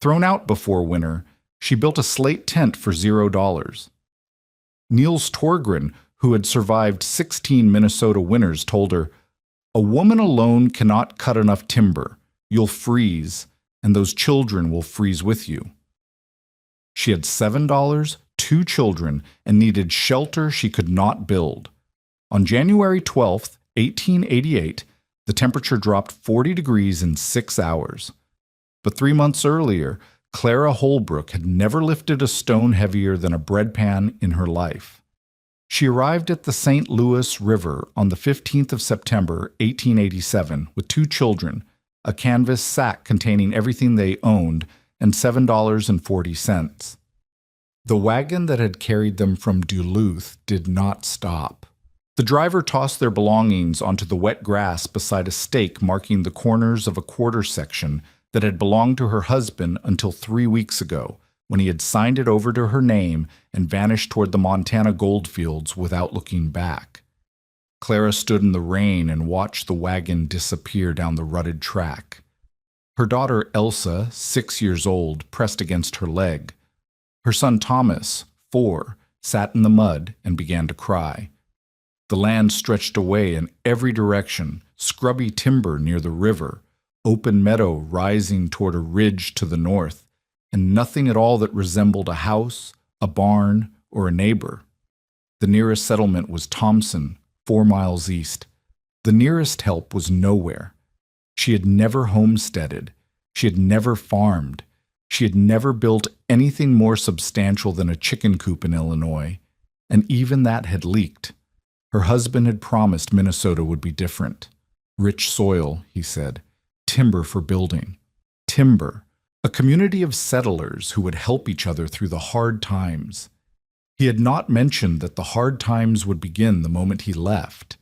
Thrown out before winter, she built a slate tent for $0. Niels Torgren, who had survived 16 Minnesota winters, told her, "A woman alone cannot cut enough timber. You'll freeze, and those children will freeze with you." She had $7, 2 children, and needed shelter she could not build. On January 12th, 1888, the temperature dropped 40 degrees in 6 hours. But 3 months earlier, Clara Holbrook had never lifted a stone heavier than a bread pan in her life. She arrived at the St. Louis River on the 15th of September, 1887, with 2 children, a canvas sack containing everything they owned, and $7.40. The wagon that had carried them from Duluth did not stop. The driver tossed their belongings onto the wet grass beside a stake marking the corners of a quarter section that had belonged to her husband until 3 weeks ago, when he had signed it over to her name and vanished toward the Montana goldfields without looking back. Clara stood in the rain and watched the wagon disappear down the rutted track. Her daughter Elsa, 6 years old, pressed against her leg. Her son Thomas, 4, sat in the mud and began to cry. The land stretched away in every direction, scrubby timber near the river, open meadow rising toward a ridge to the north, and nothing at all that resembled a house, a barn, or a neighbor. The nearest settlement was Thompson, 4 miles east. The nearest help was nowhere. She had never homesteaded. She had never farmed. She had never built anything more substantial than a chicken coop in Illinois, and even that had leaked. Her husband had promised Minnesota would be different. Rich soil, he said. Timber for building. Timber. A community of settlers who would help each other through the hard times. He had not mentioned that the hard times would begin the moment he left.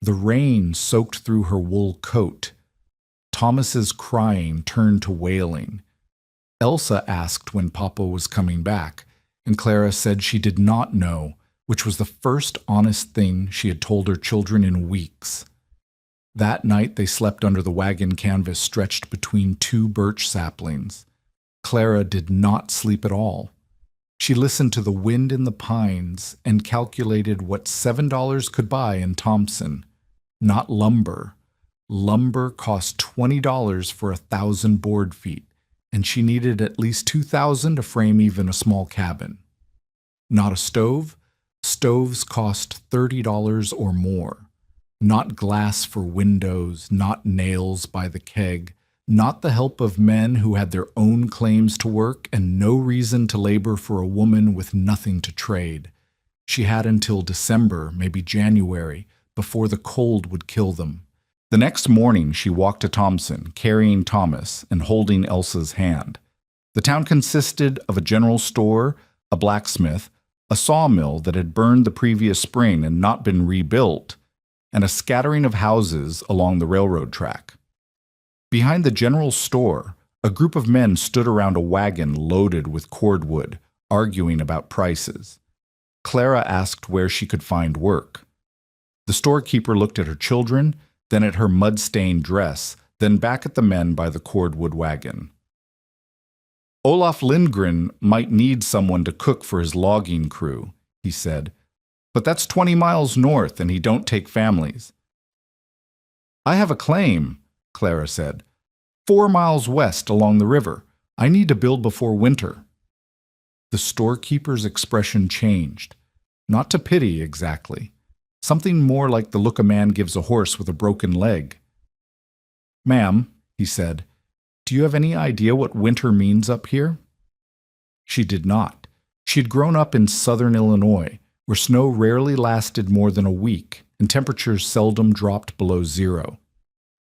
The rain soaked through her wool coat. Thomas's crying turned to wailing. Elsa asked when Papa was coming back, and Clara said she did not know, which was the first honest thing she had told her children in weeks. That night they slept under the wagon canvas stretched between 2 birch saplings. Clara did not sleep at all. She listened to the wind in the pines and calculated what $7 could buy in Thompson. Not lumber. Lumber cost $20 for 1,000 board feet, and she needed at least 2,000 to frame even a small cabin. Not a stove. Stoves cost $30 or more. Not glass for windows, not nails by the keg, not the help of men who had their own claims to work and no reason to labor for a woman with nothing to trade. She had until December, maybe January, before the cold would kill them. The next morning she walked to Thompson, carrying Thomas and holding Elsa's hand. The town consisted of a general store, a blacksmith, a sawmill that had burned the previous spring and not been rebuilt, and a scattering of houses along the railroad track. Behind the general store, a group of men stood around a wagon loaded with cordwood, arguing about prices. Clara asked where she could find work. The storekeeper looked at her children, then at her mud-stained dress, then back at the men by the cordwood wagon. "Olaf Lindgren might need someone to cook for his logging crew," he said. "But that's 20 miles north and he don't take families." "I have a claim," Clara said. 4 miles west along the river. I need to build before winter." The storekeeper's expression changed. Not to pity, exactly. Something more like the look a man gives a horse with a broken leg. "Ma'am," he said, "do you have any idea what winter means up here?" She did not. She had grown up in southern Illinois, where snow rarely lasted more than a week and temperatures seldom dropped below 0.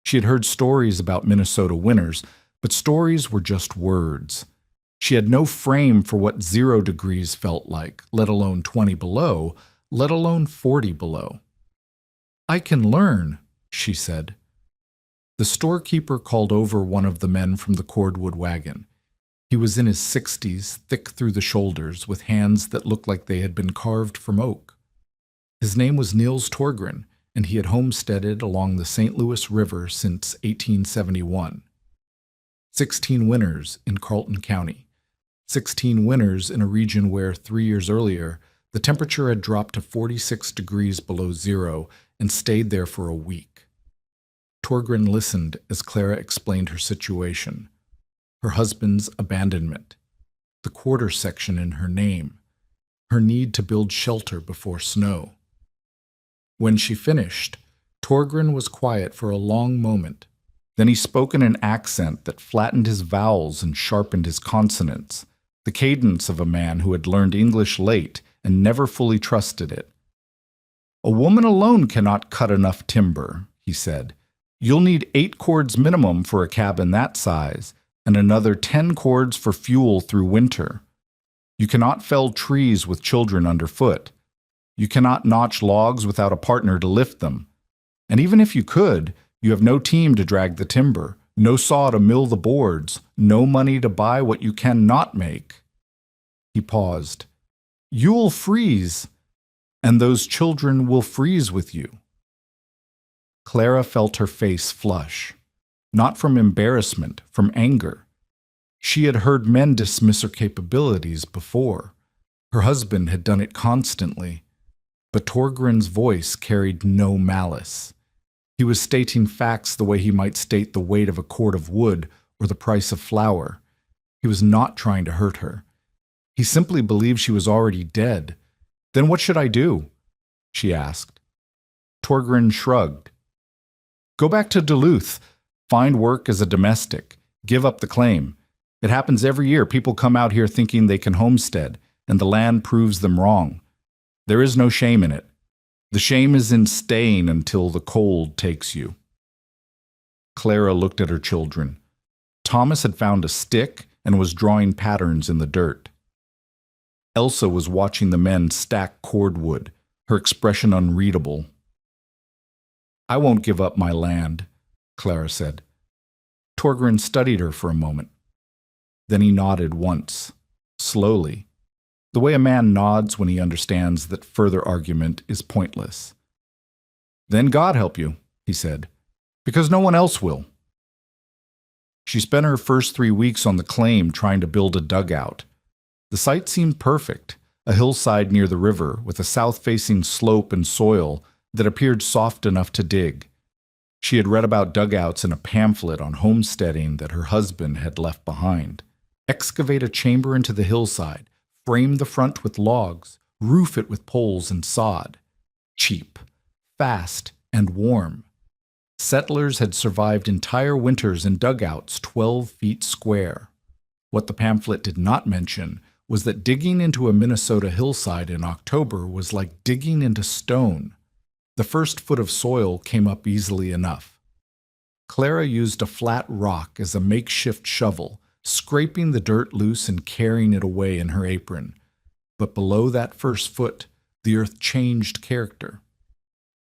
She had heard stories about Minnesota winters, but stories were just words. She had no frame for what 0 degrees felt like, let alone 20 below, let alone 40 below. "I can learn," she said. The storekeeper called over one of the men from the cordwood wagon. He was in his 60s, thick through the shoulders, with hands that looked like they had been carved from oak. His name was Niels Torgren, and he had homesteaded along the St. Louis River since 1871. 16 winters in Carlton County. 16 winters in a region where 3 years earlier, the temperature had dropped to 46 degrees below zero and stayed there for a week. Torgrim listened as Clara explained her situation. Her husband's abandonment, the quarter section in her name, her need to build shelter before snow. When she finished, Torgrim was quiet for a long moment. Then he spoke in an accent that flattened his vowels and sharpened his consonants, the cadence of a man who had learned English late and never fully trusted it. "A woman alone cannot cut enough timber," he said. "You'll need 8 cords minimum for a cabin that size, and another 10 cords for fuel through winter. You cannot fell trees with children underfoot. You cannot notch logs without a partner to lift them. And even if you could, you have no team to drag the timber, no saw to mill the boards, no money to buy what you cannot make." He paused. "You'll freeze, and those children will freeze with you." Clara felt her face flush, not from embarrassment, from anger. She had heard men dismiss her capabilities before. Her husband had done it constantly. But Torgrim's voice carried no malice. He was stating facts the way he might state the weight of a cord of wood or the price of flour. He was not trying to hurt her. He simply believed she was already dead. "Then what should I do?" she asked. Torgrim shrugged. "Go back to Duluth. Find work as a domestic. Give up the claim. It happens every year. People come out here thinking they can homestead, and the land proves them wrong. There is no shame in it. The shame is in staying until the cold takes you." Clara looked at her children. Thomas had found a stick and was drawing patterns in the dirt. Elsa was watching the men stack cordwood, her expression unreadable. "I won't give up my land," Clara said. Torgrim studied her for a moment. Then he nodded once, slowly, the way a man nods when he understands that further argument is pointless. "Then God help you," he said, "because no one else will." She spent her first 3 weeks on the claim trying to build a dugout. The site seemed perfect, a hillside near the river with a south-facing slope and soil that appeared soft enough to dig. She had read about dugouts in a pamphlet on homesteading that her husband had left behind. Excavate a chamber into the hillside, frame the front with logs, roof it with poles and sod. Cheap, fast, and warm. Settlers had survived entire winters in dugouts 12 feet square. What the pamphlet did not mention was that digging into a Minnesota hillside in October was like digging into stone. The first foot of soil came up easily enough. Clara used a flat rock as a makeshift shovel, scraping the dirt loose and carrying it away in her apron. But below that first foot, the earth changed character.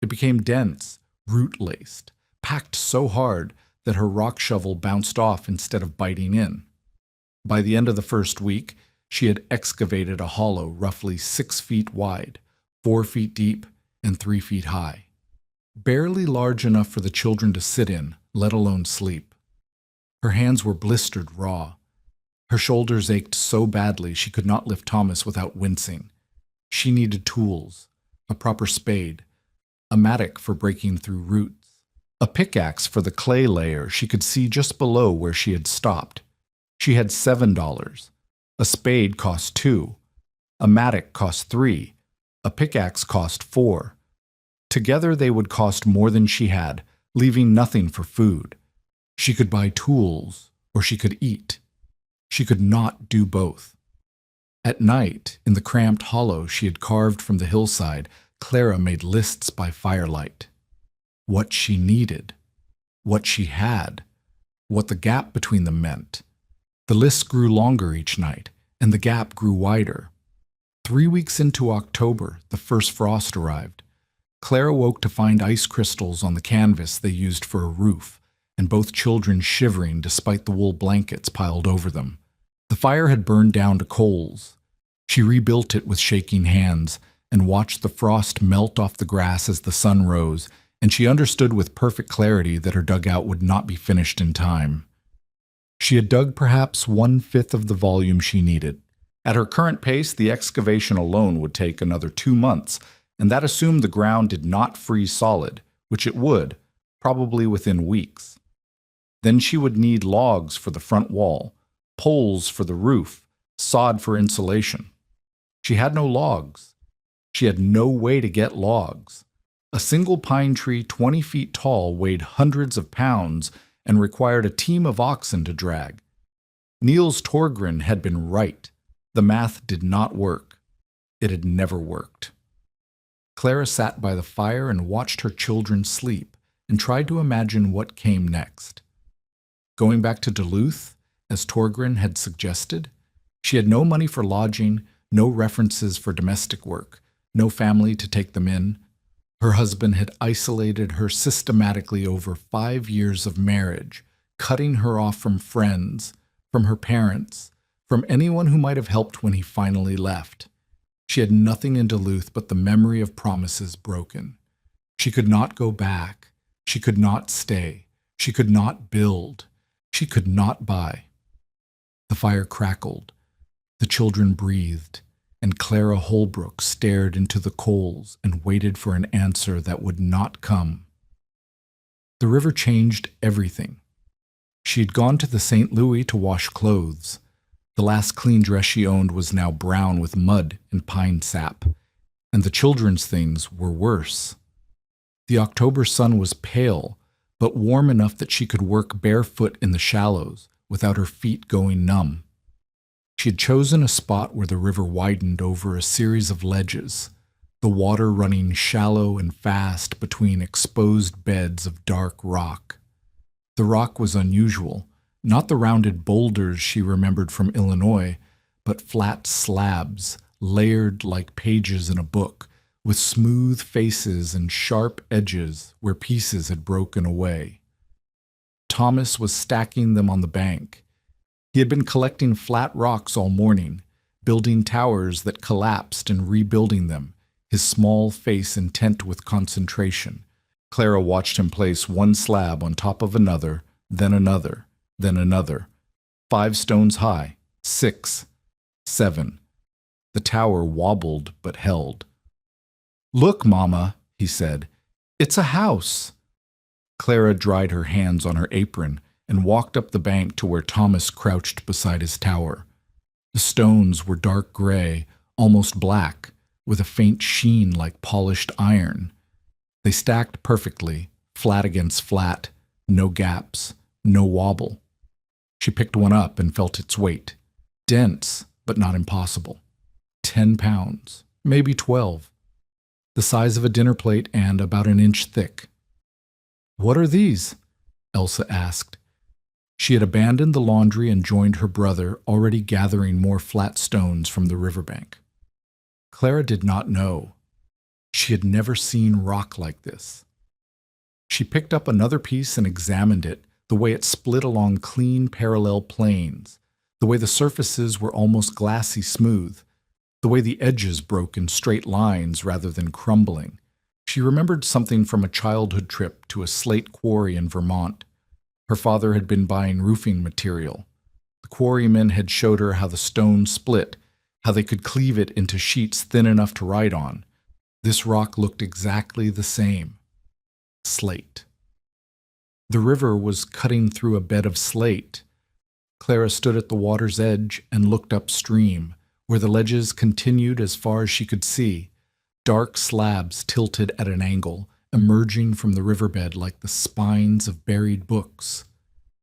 It became dense, root-laced, packed so hard that her rock shovel bounced off instead of biting in. By the end of the first week, she had excavated a hollow roughly 6 feet wide, 4 feet deep, and 3 feet high. Barely large enough for the children to sit in, let alone sleep. Her hands were blistered raw. Her shoulders ached so badly she could not lift Thomas without wincing. She needed tools, a proper spade, a mattock for breaking through roots, a pickaxe for the clay layer she could see just below where she had stopped. She had $7. A spade cost $2. A mattock cost $3. A pickaxe cost $4. Together they would cost more than she had, leaving nothing for food. She could buy tools, or she could eat. She could not do both. At night, in the cramped hollow she had carved from the hillside, Clara made lists by firelight. What she needed, what she had, what the gap between them meant. The lists grew longer each night, and the gap grew wider. 3 weeks into October, the first frost arrived. Clara woke to find ice crystals on the canvas they used for a roof, and both children shivering despite the wool blankets piled over them. The fire had burned down to coals. She rebuilt it with shaking hands and watched the frost melt off the grass as the sun rose, and she understood with perfect clarity that her dugout would not be finished in time. She had dug perhaps 1/5 of the volume she needed. At her current pace, the excavation alone would take another 2 months, and that assumed the ground did not freeze solid, which it would, probably within weeks. Then she would need logs for the front wall, poles for the roof, sod for insulation. She had no logs. She had no way to get logs. A single pine tree 20 feet tall weighed hundreds of pounds and required a team of oxen to drag. Niels Torgren had been right. The math did not work. It had never worked. Clara sat by the fire and watched her children sleep and tried to imagine what came next. Going back to Duluth, as Torgren had suggested, she had no money for lodging, no references for domestic work, no family to take them in. Her husband had isolated her systematically over 5 years of marriage, cutting her off from friends, from her parents, from anyone who might have helped when he finally left. She had nothing in Duluth but the memory of promises broken. She could not go back. She could not stay. She could not build. She could not buy. The fire crackled. The children breathed, and Clara Holbrook stared into the coals and waited for an answer that would not come. The river changed everything. She had gone to the St. Louis to wash clothes. The last clean dress she owned was now brown with mud and pine sap, and the children's things were worse. The October sun was pale, but warm enough that she could work barefoot in the shallows without her feet going numb. She had chosen a spot where the river widened over a series of ledges, the water running shallow and fast between exposed beds of dark rock. The rock was unusual, not the rounded boulders she remembered from Illinois, but flat slabs, layered like pages in a book, with smooth faces and sharp edges where pieces had broken away. Thomas was stacking them on the bank. He had been collecting flat rocks all morning, building towers that collapsed and rebuilding them, his small face intent with concentration. Clara watched him place one slab on top of another, then another, then another. 5 stones high, 6, 7. The tower wobbled but held. "Look, Mama," he said. "It's a house." Clara dried her hands on her apron and walked up the bank to where Thomas crouched beside his tower. The stones were dark gray, almost black, with a faint sheen like polished iron. They stacked perfectly, flat against flat, no gaps, no wobble. She picked one up and felt its weight. Dense, but not impossible. 10 pounds, maybe 12. The size of a dinner plate and about an inch thick. "What are these?" Elsa asked. She had abandoned the laundry and joined her brother, already gathering more flat stones from the riverbank. Clara did not know. She had never seen rock like this. She picked up another piece and examined it, the way it split along clean parallel planes, the way the surfaces were almost glassy smooth, the way the edges broke in straight lines rather than crumbling. She remembered something from a childhood trip to a slate quarry in Vermont. Her father had been buying roofing material. The quarrymen had showed her how the stone split, how they could cleave it into sheets thin enough to write on. This rock looked exactly the same. Slate. The river was cutting through a bed of slate. Clara stood at the water's edge and looked upstream, where the ledges continued as far as she could see, dark slabs tilted at an angle, emerging from the riverbed like the spines of buried books.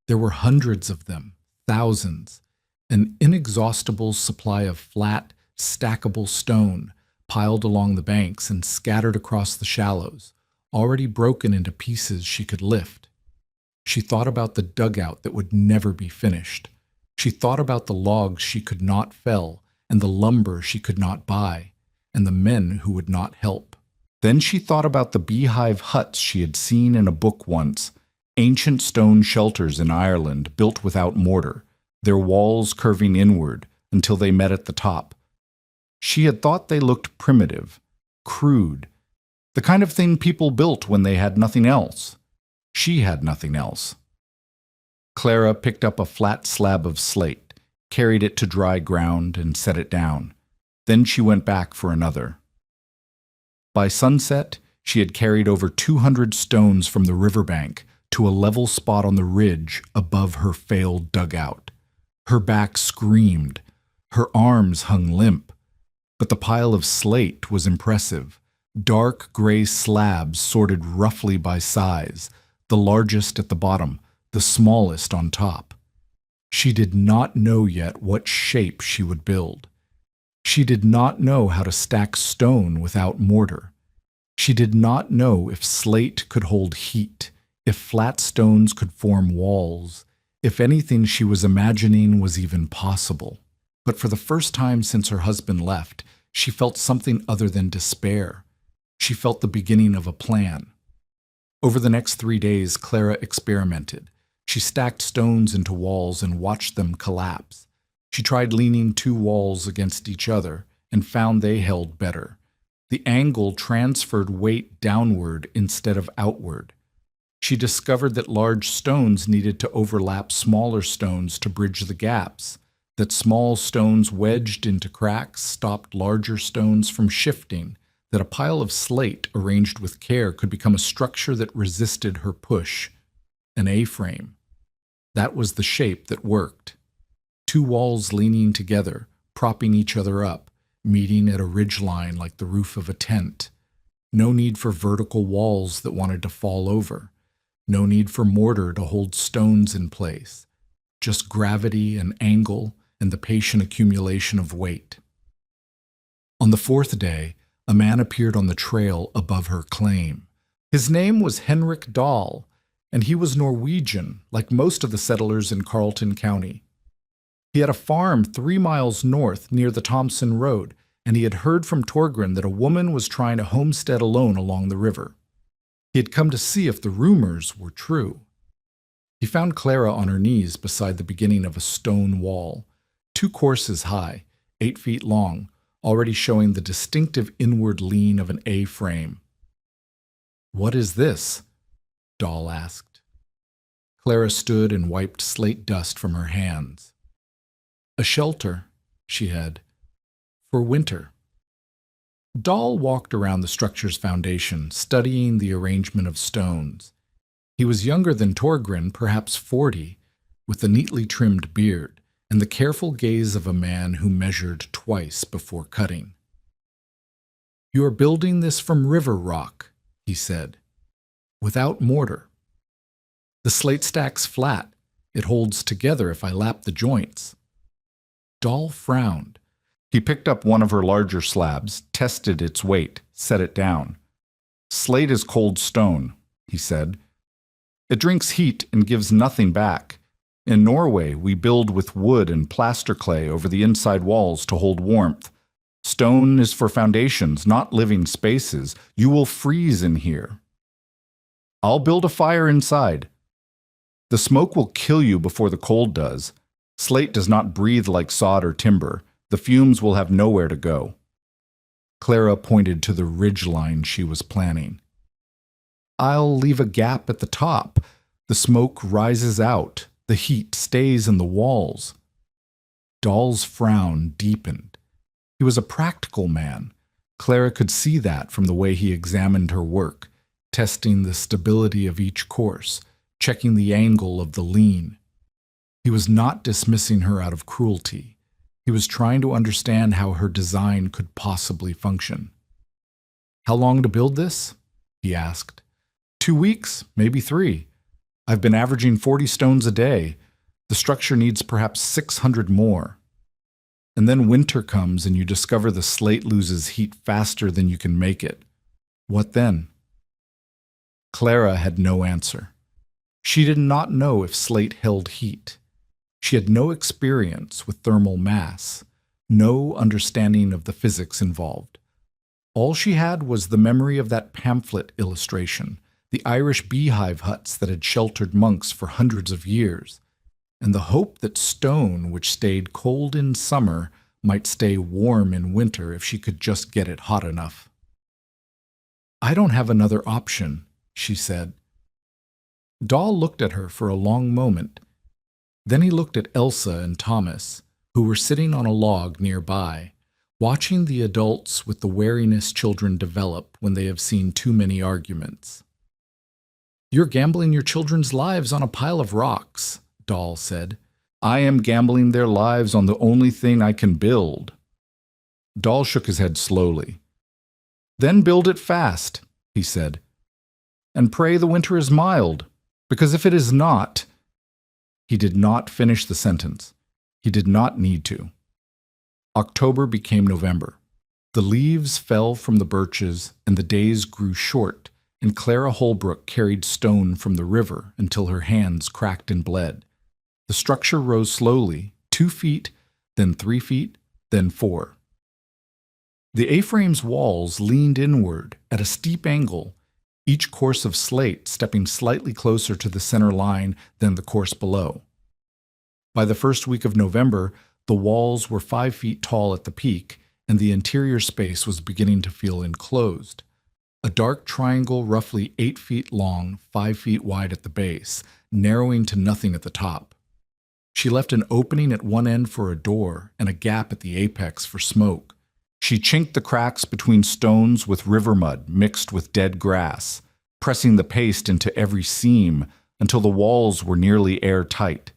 There were hundreds of them, thousands, an inexhaustible supply of flat, stackable stone piled along the banks and scattered across the shallows, already broken into pieces she could lift. She thought about the dugout that would never be finished. She thought about the logs she could not fell and the lumber she could not buy, and the men who would not help. Then she thought about the beehive huts she had seen in a book once, ancient stone shelters in Ireland built without mortar, their walls curving inward until they met at the top. She had thought they looked primitive, crude, the kind of thing people built when they had nothing else. She had nothing else. Clara picked up a flat slab of slate, carried it to dry ground, and set it down. Then she went back for another. By sunset, she had carried over 200 stones from the riverbank to a level spot on the ridge above her failed dugout. Her back screamed. Her arms hung limp. But the pile of slate was impressive. Dark gray slabs sorted roughly by size, the largest at the bottom, the smallest on top. She did not know yet what shape she would build. She did not know how to stack stone without mortar. She did not know if slate could hold heat, if flat stones could form walls, if anything she was imagining was even possible. But for the first time since her husband left, she felt something other than despair. She felt the beginning of a plan. Over the next 3 days, Clara experimented. She stacked stones into walls and watched them collapse. She tried leaning 2 walls against each other and found they held better. The angle transferred weight downward instead of outward. She discovered that large stones needed to overlap smaller stones to bridge the gaps, that small stones wedged into cracks stopped larger stones from shifting, that a pile of slate arranged with care could become a structure that resisted her push, an A-frame. That was the shape that worked. 2 walls leaning together, propping each other up, meeting at a ridgeline like the roof of a tent. No need for vertical walls that wanted to fall over. No need for mortar to hold stones in place. Just gravity and angle and the patient accumulation of weight. On the 4th day, a man appeared on the trail above her claim. His name was Henrik Dahl, and he was Norwegian, like most of the settlers in Carleton County. He had a farm 3 miles north near the Thompson Road, and he had heard from Torgrim that a woman was trying to homestead alone along the river. He had come to see if the rumors were true. He found Clara on her knees beside the beginning of a stone wall, 2 courses high, 8 feet long, already showing the distinctive inward lean of an A-frame. "What is this?" Dahl asked. Clara stood and wiped slate dust from her hands. "A shelter," she had, "for winter." Dahl walked around the structure's foundation, studying the arrangement of stones. He was younger than Torgrim, perhaps 40, with a neatly trimmed beard, and the careful gaze of a man who measured twice before cutting. "You are building this from river rock," he said, "without mortar. The slate stack's flat. It holds together if I lap the joints." Dahl frowned. He picked up one of her larger slabs, tested its weight, set it down. "Slate is cold stone," he said. "It drinks heat and gives nothing back. In Norway, we build with wood and plaster clay over the inside walls to hold warmth. Stone is for foundations, not living spaces. You will freeze in here." "I'll build a fire inside." "The smoke will kill you before the cold does. Slate does not breathe like sod or timber. The fumes will have nowhere to go." Clara pointed to the ridgeline she was planning. "I'll leave a gap at the top. The smoke rises out. The heat stays in the walls." Dahl's frown deepened. He was a practical man. Clara could see that from the way he examined her work, testing the stability of each course, checking the angle of the lean. He was not dismissing her out of cruelty. He was trying to understand how her design could possibly function. "How long to build this?" he asked. 2 weeks, maybe 3. I've been averaging 40 stones a day. The structure needs perhaps 600 more. And then winter comes and you discover the slate loses heat faster than you can make it. What then?" Clara had no answer. She did not know if slate held heat. She had no experience with thermal mass, no understanding of the physics involved. All she had was the memory of that pamphlet illustration, the Irish beehive huts that had sheltered monks for hundreds of years, and the hope that stone, which stayed cold in summer, might stay warm in winter if she could just get it hot enough. "I don't have another option," she said. Dahl looked at her for a long moment. Then he looked at Elsa and Thomas, who were sitting on a log nearby, watching the adults with the wariness children develop when they have seen too many arguments. "You're gambling your children's lives on a pile of rocks," Dahl said. "I am gambling their lives on the only thing I can build." Dahl shook his head slowly. "Then build it fast," he said, "and pray the winter is mild, because if it is not—" He did not finish the sentence. He did not need to. October became November. The leaves fell from the birches, and the days grew short, and Clara Holbrook carried stone from the river until her hands cracked and bled. The structure rose slowly, 2 feet, then 3 feet, then 4. The A-frame's walls leaned inward at a steep angle, each course of slate stepping slightly closer to the center line than the course below. By the first week of November, the walls were 5 feet tall at the peak, and the interior space was beginning to feel enclosed. A dark triangle roughly 8 feet long, 5 feet wide at the base, narrowing to nothing at the top. She left an opening at one end for a door and a gap at the apex for smoke. She chinked the cracks between stones with river mud mixed with dead grass, pressing the paste into every seam until the walls were nearly airtight.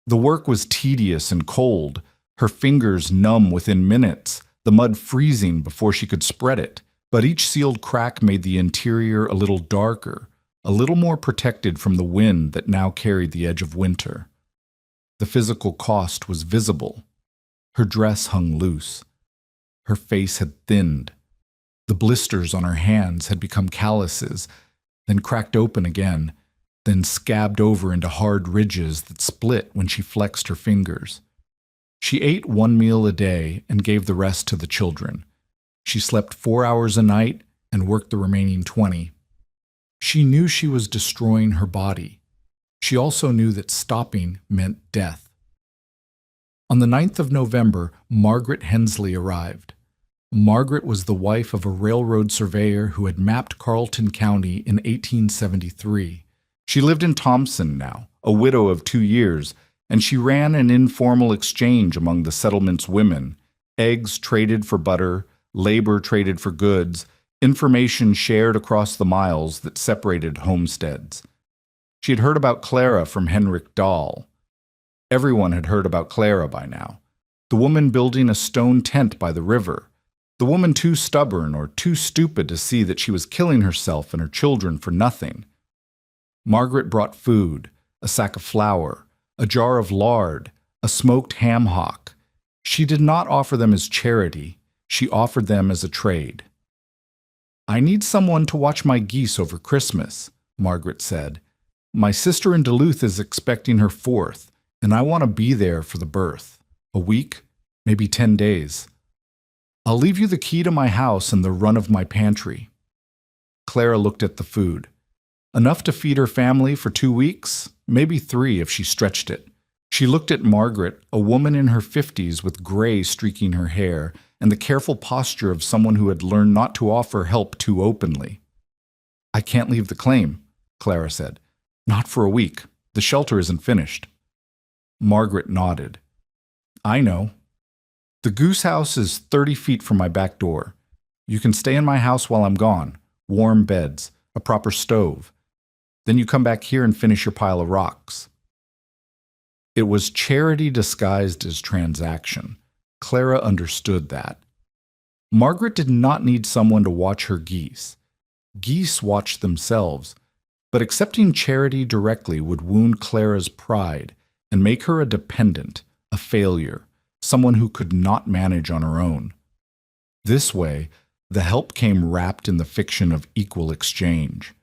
The work was tedious and cold, her fingers numb within minutes, the mud freezing before she could spread it, but each sealed crack made the interior a little darker, a little more protected from the wind that now carried the edge of winter. The physical cost was visible. Her dress hung loose. Her face had thinned. The blisters on her hands had become calluses, then cracked open again, then scabbed over into hard ridges that split when she flexed her fingers. She ate 1 meal a day and gave the rest to the children. She slept 4 hours a night and worked the remaining 20. She knew she was destroying her body. She also knew that stopping meant death. On the 9th of November, Margaret Hensley arrived. Margaret was the wife of a railroad surveyor who had mapped Carleton County in 1873. She lived in Thompson now, a widow of 2 years, and she ran an informal exchange among the settlement's women. Eggs traded for butter, labor traded for goods, information shared across the miles that separated homesteads. She had heard about Clara from Henrik Dahl. Everyone had heard about Clara by now. The woman building a stone tent by the river. The woman too stubborn or too stupid to see that she was killing herself and her children for nothing. Margaret brought food, a sack of flour, a jar of lard, a smoked ham hock. She did not offer them as charity. She offered them as a trade. "I need someone to watch my geese over Christmas," Margaret said. "My sister in Duluth is expecting her 4th, and I want to be there for the birth. A week, maybe 10 days. I'll leave you the key to my house and the run of my pantry." Clara looked at the food. Enough to feed her family for 2 weeks, maybe 3 if she stretched it. She looked at Margaret, a woman in her 50s with gray streaking her hair, and the careful posture of someone who had learned not to offer help too openly. "I can't leave the claim," Clara said. "Not for a week. The shelter isn't finished." Margaret nodded. "I know. The goose house is 30 feet from my back door. You can stay in my house while I'm gone. Warm beds, a proper stove. Then you come back here and finish your pile of rocks." It was charity disguised as transaction. Clara understood that. Margaret did not need someone to watch her geese. Geese watched themselves, but accepting charity directly would wound Clara's pride and make her a dependent, a failure, someone who could not manage on her own. This way, the help came wrapped in the fiction of equal exchange.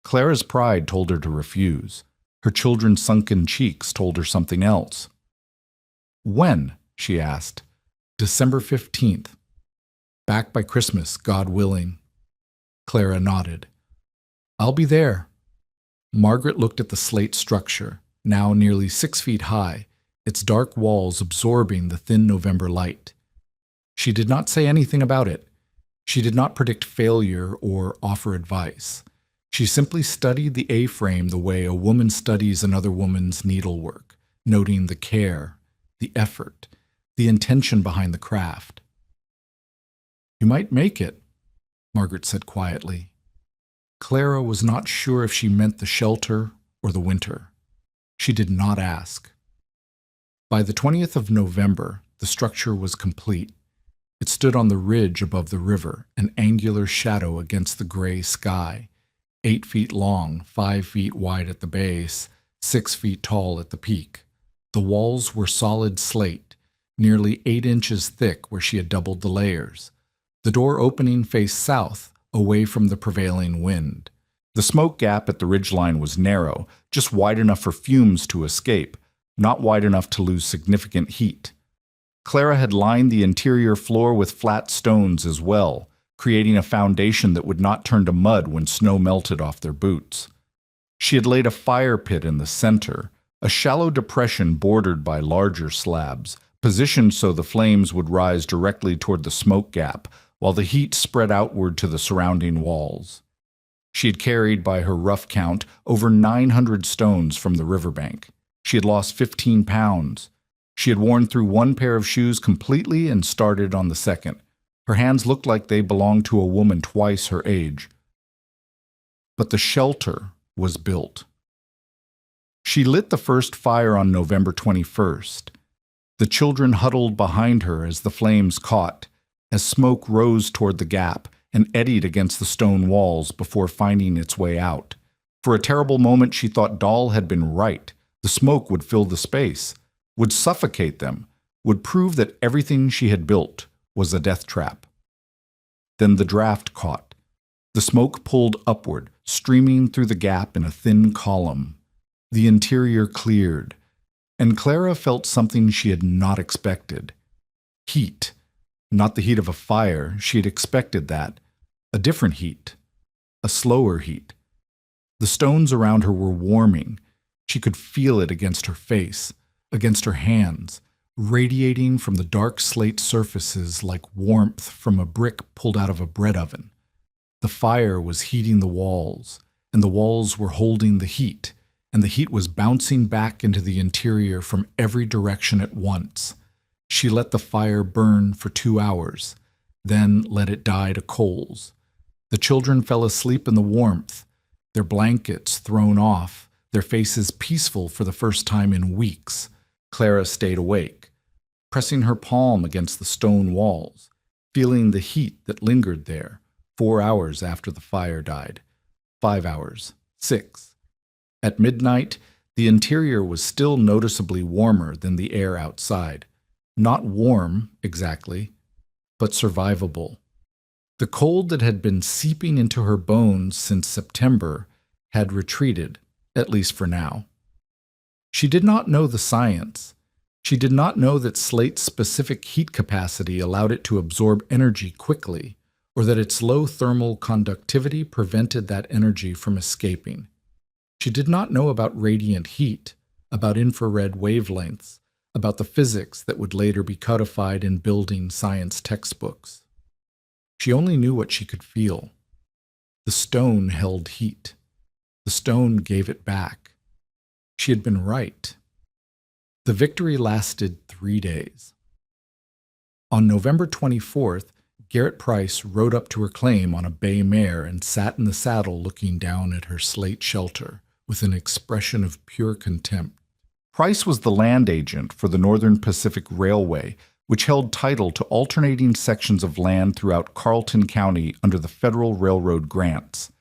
Clara's pride told her to refuse. Her children's sunken cheeks told her something else. "When?" she asked. "December 15th. Back by Christmas, God willing." Clara nodded. "I'll be there." Margaret looked at the slate structure, now nearly 6 feet high, its dark walls absorbing the thin November light. She did not say anything about it. She did not predict failure or offer advice. She simply studied the A-frame the way a woman studies another woman's needlework, noting the care, the effort, the intention behind the craft. "You might make it," Margaret said quietly. Clara was not sure if she meant the shelter or the winter. She did not ask. By the 20th of November, the structure was complete. It stood on the ridge above the river, an angular shadow against the gray sky, 8 feet long, 5 feet wide at the base, 6 feet tall at the peak. The walls were solid slate, nearly 8 inches thick where she had doubled the layers. The door opening faced south, away from the prevailing wind. The smoke gap at the ridgeline was narrow, just wide enough for fumes to escape, not wide enough to lose significant heat. Clara had lined the interior floor with flat stones as well, creating a foundation that would not turn to mud when snow melted off their boots. She had laid a fire pit in the center, a shallow depression bordered by larger slabs, positioned so the flames would rise directly toward the smoke gap, while the heat spread outward to the surrounding walls. She had carried, by her rough count, over 900 stones from the riverbank. She had lost 15 pounds. She had worn through one pair of shoes completely and started on the second. Her hands looked like they belonged to a woman twice her age. But the shelter was built. She lit the first fire on November 21st. The children huddled behind her as the flames caught, as smoke rose toward the gap and eddied against the stone walls before finding its way out. For a terrible moment she thought Doll had been right. The smoke would fill the space, would suffocate them, would prove that everything she had built was a death trap. Then the draft caught. The smoke pulled upward, streaming through the gap in a thin column. The interior cleared, and Clara felt something she had not expected. Heat. Not the heat of a fire, she had expected that. A different heat. A slower heat. The stones around her were warming. She could feel it against her face, against her hands, radiating from the dark slate surfaces like warmth from a brick pulled out of a bread oven. The fire was heating the walls, and the walls were holding the heat, and the heat was bouncing back into the interior from every direction at once. She let the fire burn for 2 hours, then let it die to coals. The children fell asleep in the warmth, their blankets thrown off, their faces peaceful for the first time in weeks. Clara stayed awake, pressing her palm against the stone walls, feeling the heat that lingered there, 4 hours after the fire died, 5 hours, 6. At midnight, the interior was still noticeably warmer than the air outside. Not warm, exactly, but survivable. The cold that had been seeping into her bones since September had retreated, at least for now. She did not know the science. She did not know that Slate's specific heat capacity allowed it to absorb energy quickly, or that its low thermal conductivity prevented that energy from escaping. She did not know about radiant heat, about infrared wavelengths, about the physics that would later be codified in building science textbooks. She only knew what she could feel. The stone held heat. The stone gave it back. She had been right. The victory lasted 3 days. On November 24th, Garrett Price rode up to her claim on a bay mare and sat in the saddle looking down at her slate shelter with an expression of pure contempt. Price was the land agent for the Northern Pacific Railway, which held title to alternating sections of land throughout Carleton County under the Federal Railroad grants.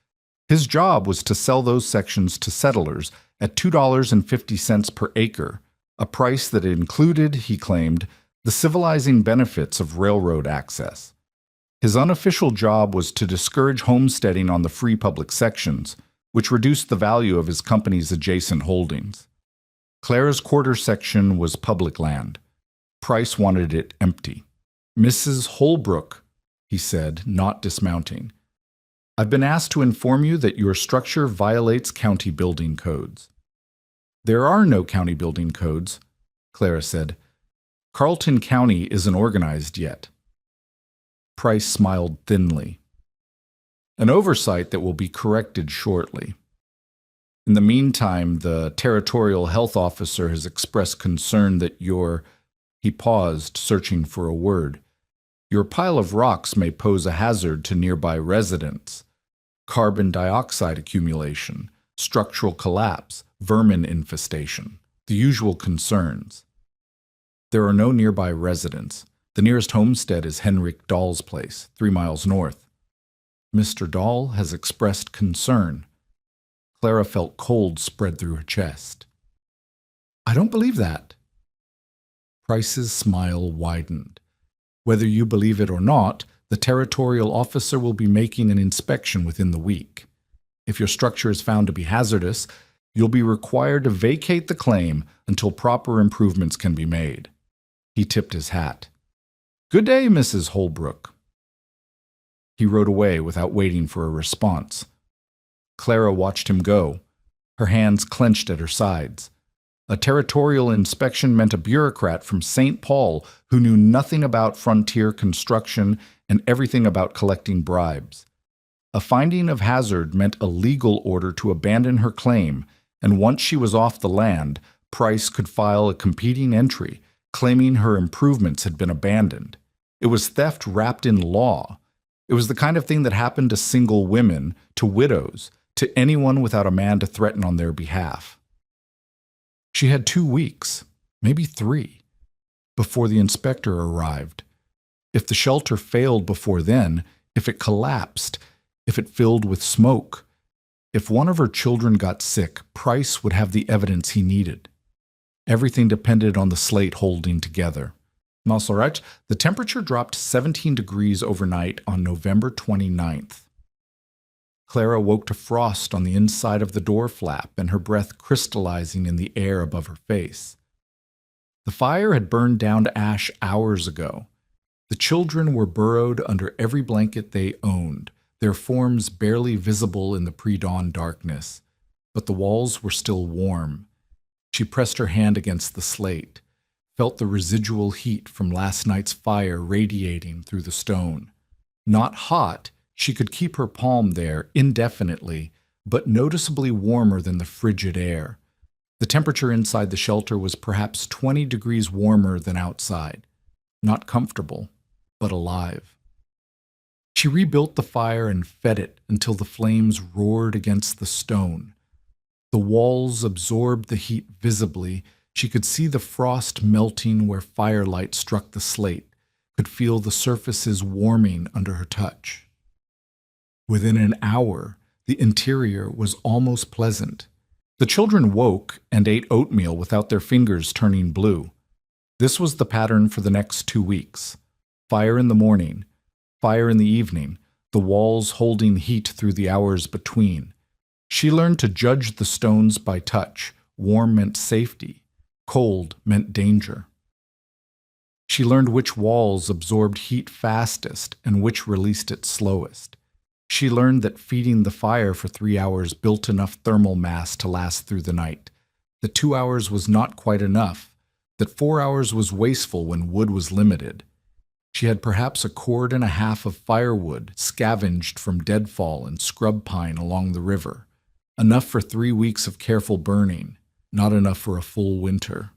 His job was to sell those sections to settlers at $2.50 per acre, a price that included, he claimed, the civilizing benefits of railroad access. His unofficial job was to discourage homesteading on the free public sections, which reduced the value of his company's adjacent holdings. Clara's quarter section was public land. Price wanted it empty. "Mrs. Holbrook," he said, not dismounting, "I've been asked to inform you that your structure violates county building codes." "There are no county building codes," Clara said. "Carleton County isn't organized yet." Price smiled thinly. "An oversight that will be corrected shortly." In the meantime, the territorial health officer has expressed concern that He paused, searching for a word. Your pile of rocks may pose a hazard to nearby residents. Carbon dioxide accumulation, structural collapse, vermin infestation, the usual concerns. There are no nearby residents. The nearest homestead is Henrik Dahl's place, 3 miles north. Mr. Dahl has expressed concern. Clara felt cold spread through her chest. I don't believe that. Price's smile widened. Whether you believe it or not, the territorial officer will be making an inspection within the week. If your structure is found to be hazardous, you'll be required to vacate the claim until proper improvements can be made. He tipped his hat. Good day, Mrs. Holbrook. He rode away without waiting for a response. Clara watched him go, her hands clenched at her sides. A territorial inspection meant a bureaucrat from St. Paul who knew nothing about frontier construction and everything about collecting bribes. A finding of hazard meant a legal order to abandon her claim, and once she was off the land, Price could file a competing entry claiming her improvements had been abandoned. It was theft wrapped in law. It was the kind of thing that happened to single women, to widows, to anyone without a man to threaten on their behalf. She had 2 weeks, maybe 3, before the inspector arrived. If the shelter failed before then, if it collapsed, if it filled with smoke, if one of her children got sick, Price would have the evidence he needed. Everything depended on the Slate holding together. Montserrat, the temperature dropped 17 degrees overnight on November 29th. Clara woke to frost on the inside of the door flap and her breath crystallizing in the air above her face. The fire had burned down to ash hours ago. The children were burrowed under every blanket they owned, their forms barely visible in the pre-dawn darkness, but the walls were still warm. She pressed her hand against the slate, felt the residual heat from last night's fire radiating through the stone. Not hot, she could keep her palm there indefinitely, but noticeably warmer than the frigid air. The temperature inside the shelter was perhaps 20 degrees warmer than outside. Not comfortable, but alive. She rebuilt the fire and fed it until the flames roared against the stone. The walls absorbed the heat visibly. She could see the frost melting where firelight struck the slate, could feel the surfaces warming under her touch. Within an hour, the interior was almost pleasant. The children woke and ate oatmeal without their fingers turning blue. This was the pattern for the next 2 weeks. Fire in the morning, fire in the evening, the walls holding heat through the hours between. She learned to judge the stones by touch. Warm meant safety. Cold meant danger. She learned which walls absorbed heat fastest and which released it slowest. She learned that feeding the fire for 3 hours built enough thermal mass to last through the night, that 2 hours was not quite enough, that 4 hours was wasteful when wood was limited. She had perhaps a cord and a half of firewood scavenged from deadfall and scrub pine along the river. Enough for 3 weeks of careful burning, not enough for a full winter.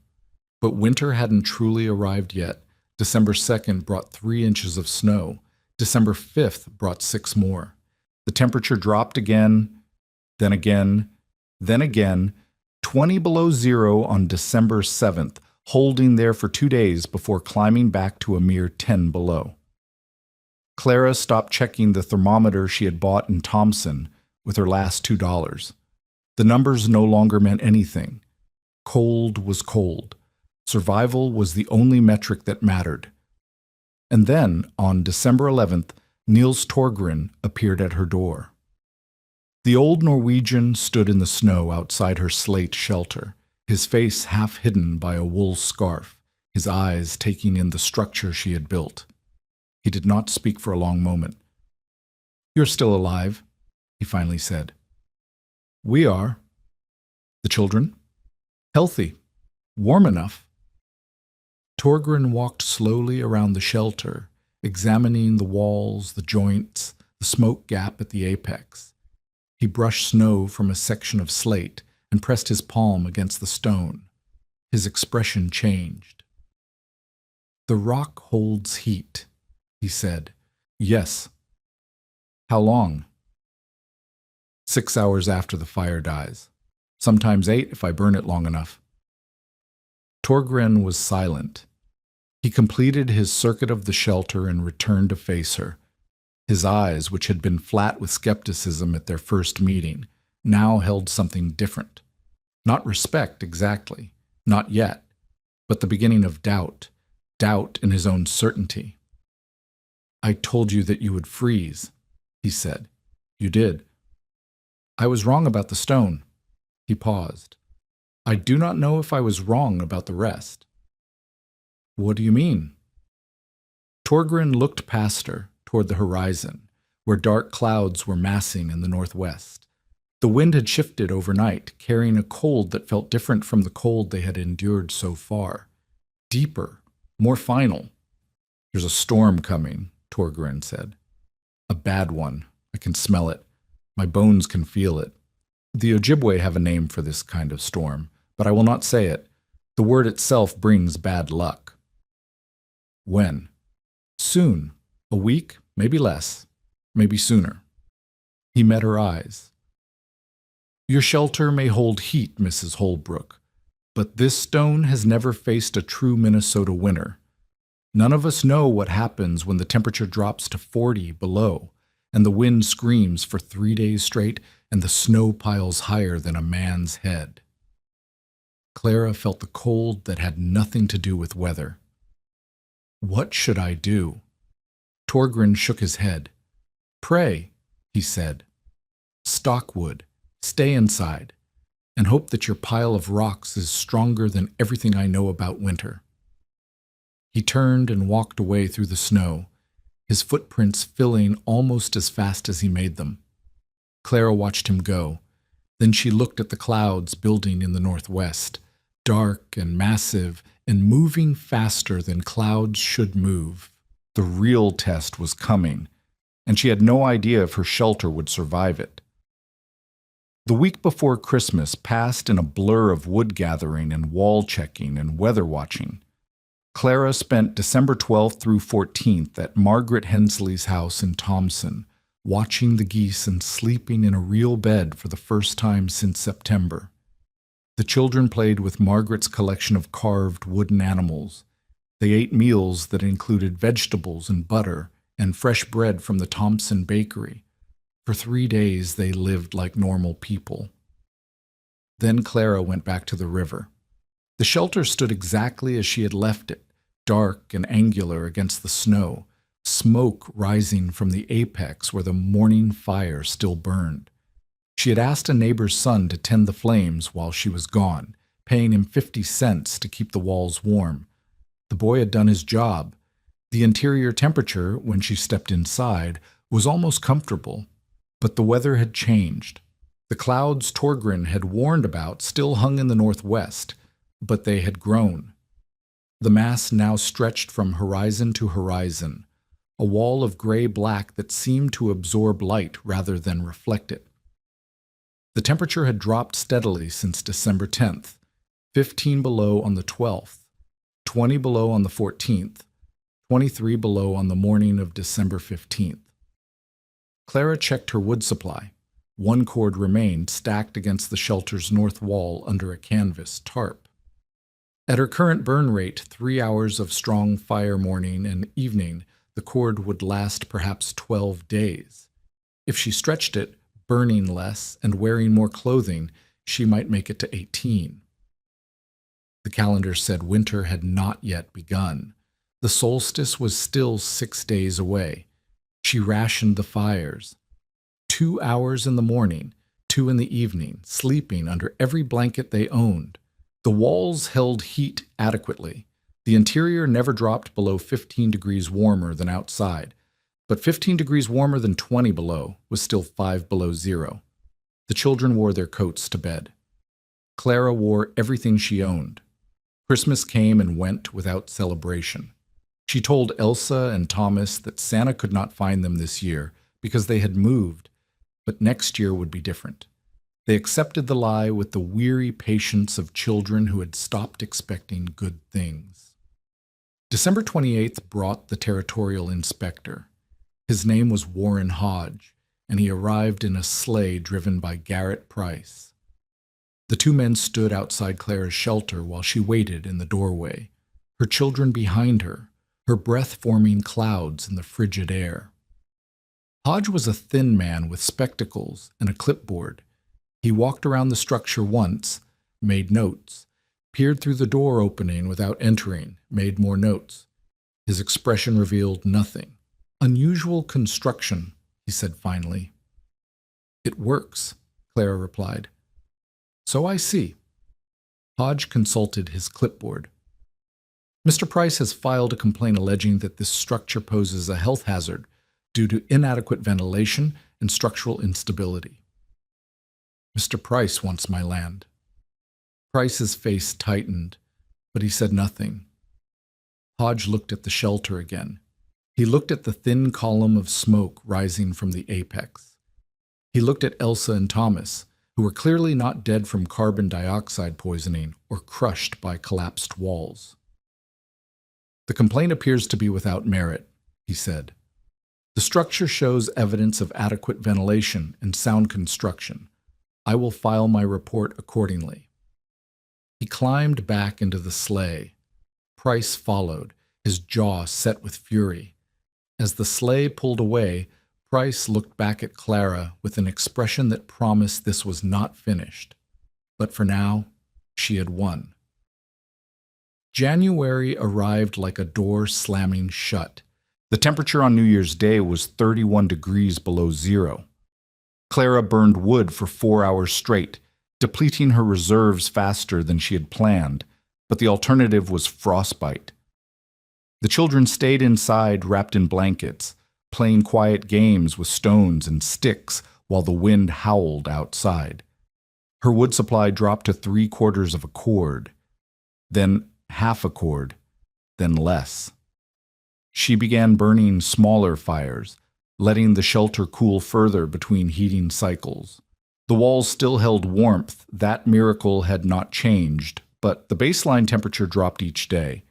But winter hadn't truly arrived yet. December 2nd brought 3 inches of snow. December 5th brought 6 more. The temperature dropped again, then again, then again, 20 below zero on December 7th, holding there for 2 days before climbing back to a mere 10 below. Clara stopped checking the thermometer she had bought in Thompson with her last $2. The numbers no longer meant anything. Cold was cold. Survival was the only metric that mattered. And then, on December 11th, Niels Torgren appeared at her door. The old Norwegian stood in the snow outside her slate shelter, his face half hidden by a wool scarf, his eyes taking in the structure she had built. He did not speak for a long moment. "You're still alive," he finally said. "We are." "The children?" "Healthy. Warm enough." Torgren walked slowly around the shelter, examining the walls, the joints, the smoke gap at the apex. He brushed snow from a section of slate, and pressed his palm against the stone. His expression changed. "The rock holds heat," he said. "Yes." "How long?" 6 hours after the fire dies. Sometimes 8 if I burn it long enough. Torgren was silent. He completed his circuit of the shelter and returned to face her. His eyes, which had been flat with skepticism at their first meeting, now held something different. Not respect exactly, not yet, but the beginning of doubt in his own certainty. "I told you that you would freeze," he said. "You did." "I was wrong about the stone." He paused. "I do not know if I was wrong about the rest." "What do you mean?" Torgren looked past her, toward the horizon, where dark clouds were massing in the northwest. The wind had shifted overnight, carrying a cold that felt different from the cold they had endured so far. Deeper, more final. "There's a storm coming," Torgren said. "A bad one. I can smell it. My bones can feel it. The Ojibwe have a name for this kind of storm, but I will not say it. The word itself brings bad luck." "When?" "Soon. A week, maybe less, maybe sooner." He met her eyes. "Your shelter may hold heat, Mrs. Holbrook, but this stone has never faced a true Minnesota winter. None of us know what happens when the temperature drops to 40 below, and the wind screams for 3 days straight, and the snow piles higher than a man's head." Clara felt the cold that had nothing to do with weather. "What should I do?" Torgren shook his head. "Pray," he said. "Stockwood, stay inside, and hope that your pile of rocks is stronger than everything I know about winter." He turned and walked away through the snow, his footprints filling almost as fast as he made them. Clara watched him go. Then she looked at the clouds building in the northwest, dark and massive and moving faster than clouds should move. The real test was coming, and she had no idea if her shelter would survive it. The week before Christmas passed in a blur of wood gathering and wall checking and weather watching. Clara spent December 12th through 14th at Margaret Hensley's house in Thompson, watching the geese and sleeping in a real bed for the first time since September. The children played with Margaret's collection of carved wooden animals. They ate meals that included vegetables and butter and fresh bread from the Thompson bakery. For 3 days they lived like normal people. Then Clara went back to the river. The shelter stood exactly as she had left it, dark and angular against the snow, smoke rising from the apex where the morning fire still burned. She had asked a neighbor's son to tend the flames while she was gone, paying him 50 cents to keep the walls warm. The boy had done his job. The interior temperature, when she stepped inside, was almost comfortable, but the weather had changed. The clouds Torgren had warned about still hung in the northwest, but they had grown. The mass now stretched from horizon to horizon, a wall of gray-black that seemed to absorb light rather than reflect it. The temperature had dropped steadily since December 10th, 15 below on the 12th, 20 below on the 14th, 23 below on the morning of December 15th. Clara checked her wood supply. 1 cord remained stacked against the shelter's north wall under a canvas tarp. At her current burn rate, 3 hours of strong fire morning and evening, the cord would last perhaps 12 days. If she stretched it, burning less and wearing more clothing, she might make it to 18. The calendar said winter had not yet begun. The solstice was still 6 days away. She rationed the fires. 2 hours in the morning, 2 in the evening, sleeping under every blanket they owned. The walls held heat adequately. The interior never dropped below 15 degrees warmer than outside, but 15 degrees warmer than 20 below was still 5 below zero. The children wore their coats to bed. Clara wore everything she owned. Christmas came and went without celebration. She told Elsa and Thomas that Santa could not find them this year because they had moved, but next year would be different. They accepted the lie with the weary patience of children who had stopped expecting good things. December 28th brought the territorial inspector. His name was Warren Hodge, and he arrived in a sleigh driven by Garrett Price. The two men stood outside Clara's shelter while she waited in the doorway, her children behind her, her breath forming clouds in the frigid air. Hodge was a thin man with spectacles and a clipboard. He walked around the structure once, made notes, peered through the door opening without entering, made more notes. His expression revealed nothing. "Unusual construction," he said finally. "It works," Clara replied. "So I see." Hodge consulted his clipboard. "Mr. Price has filed a complaint alleging that this structure poses a health hazard due to inadequate ventilation and structural instability." "Mr. Price wants my land." Price's face tightened, but he said nothing. Hodge looked at the shelter again. He looked at the thin column of smoke rising from the apex. He looked at Elsa and Thomas, who were clearly not dead from carbon dioxide poisoning or crushed by collapsed walls. "The complaint appears to be without merit," he said. "The structure shows evidence of adequate ventilation and sound construction. I will file my report accordingly." He climbed back into the sleigh. Price followed, his jaw set with fury. As the sleigh pulled away, Price looked back at Clara with an expression that promised this was not finished. But for now, she had won. January arrived like a door slamming shut. The temperature on New Year's Day was 31 degrees below zero. Clara burned wood for 4 hours straight, depleting her reserves faster than she had planned, but the alternative was frostbite. The children stayed inside wrapped in blankets, playing quiet games with stones and sticks while the wind howled outside. Her wood supply dropped to 3/4 of a cord, then half a cord, then less. She began burning smaller fires, letting the shelter cool further between heating cycles. The walls still held warmth. That miracle had not changed, but the baseline temperature dropped each day.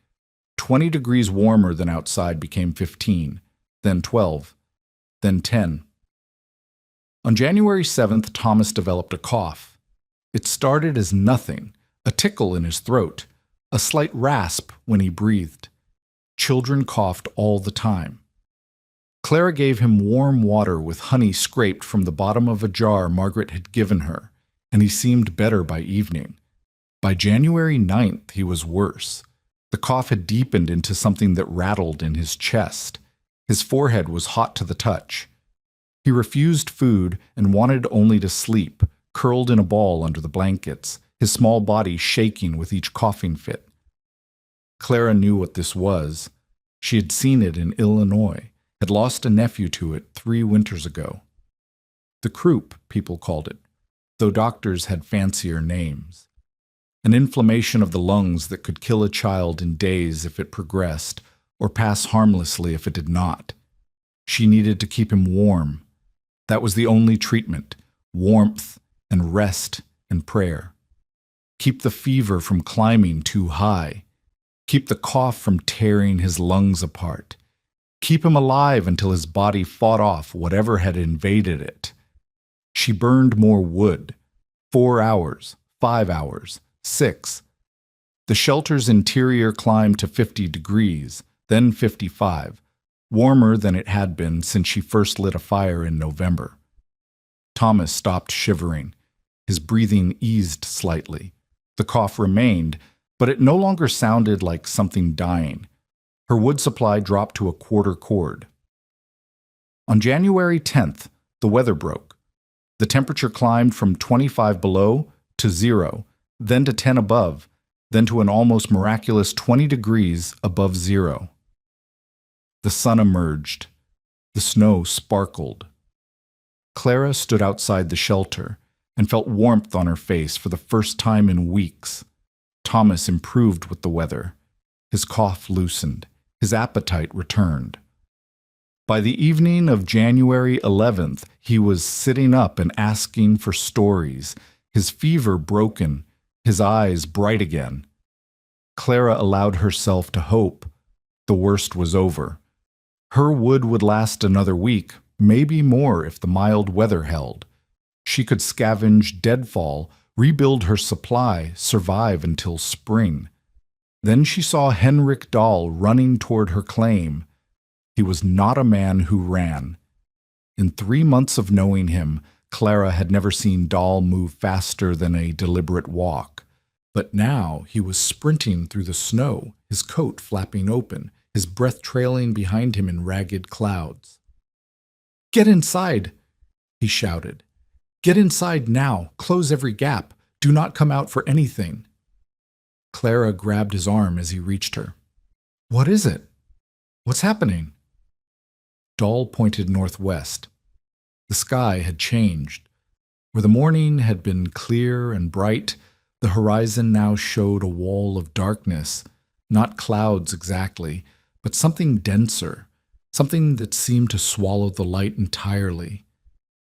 20 degrees warmer than outside became 15, then 12, then 10. On January 7th, Thomas developed a cough. It started as nothing, a tickle in his throat, a slight rasp when he breathed. Children coughed all the time. Clara gave him warm water with honey scraped from the bottom of a jar Margaret had given her, and he seemed better by evening. By January 9th, he was worse. The cough had deepened into something that rattled in his chest. His forehead was hot to the touch. He refused food and wanted only to sleep, curled in a ball under the blankets, his small body shaking with each coughing fit. Clara knew what this was. She had seen it in Illinois, had lost a nephew to it 3 winters ago. The croup, people called it, though doctors had fancier names. An inflammation of the lungs that could kill a child in days if it progressed, or pass harmlessly if it did not. She needed to keep him warm. That was the only treatment, warmth and rest and prayer. Keep the fever from climbing too high. Keep the cough from tearing his lungs apart. Keep him alive until his body fought off whatever had invaded it. She burned more wood. 4 hours, 5 hours, 6. The shelter's interior climbed to 50 degrees, then 55, warmer than it had been since she first lit a fire in November. Thomas stopped shivering. His breathing eased slightly. The cough remained, but it no longer sounded like something dying. Her wood supply dropped to a 1/4 cord. On January 10th, the weather broke. The temperature climbed from 25 below to 0, then to 10 above, then to an almost miraculous 20 degrees above 0. The sun emerged. The snow sparkled. Clara stood outside the shelter and felt warmth on her face for the first time in weeks. Thomas improved with the weather. His cough loosened. His appetite returned. By the evening of January 11th, he was sitting up and asking for stories, his fever broken, his eyes bright again. Clara allowed herself to hope. The worst was over. Her wood would last another week, maybe more if the mild weather held. She could scavenge deadfall, rebuild her supply, survive until spring. Then she saw Henrik Dahl running toward her claim. He was not a man who ran. In 3 months of knowing him, Clara had never seen Dahl move faster than a deliberate walk. But now he was sprinting through the snow, his coat flapping open, his breath trailing behind him in ragged clouds. "Get inside!" he shouted. "Get inside now! Close every gap! Do not come out for anything!" Clara grabbed his arm as he reached her. "What is it? What's happening?" Dahl pointed northwest. The sky had changed. Where the morning had been clear and bright, the horizon now showed a wall of darkness, not clouds exactly, but something denser, something that seemed to swallow the light entirely.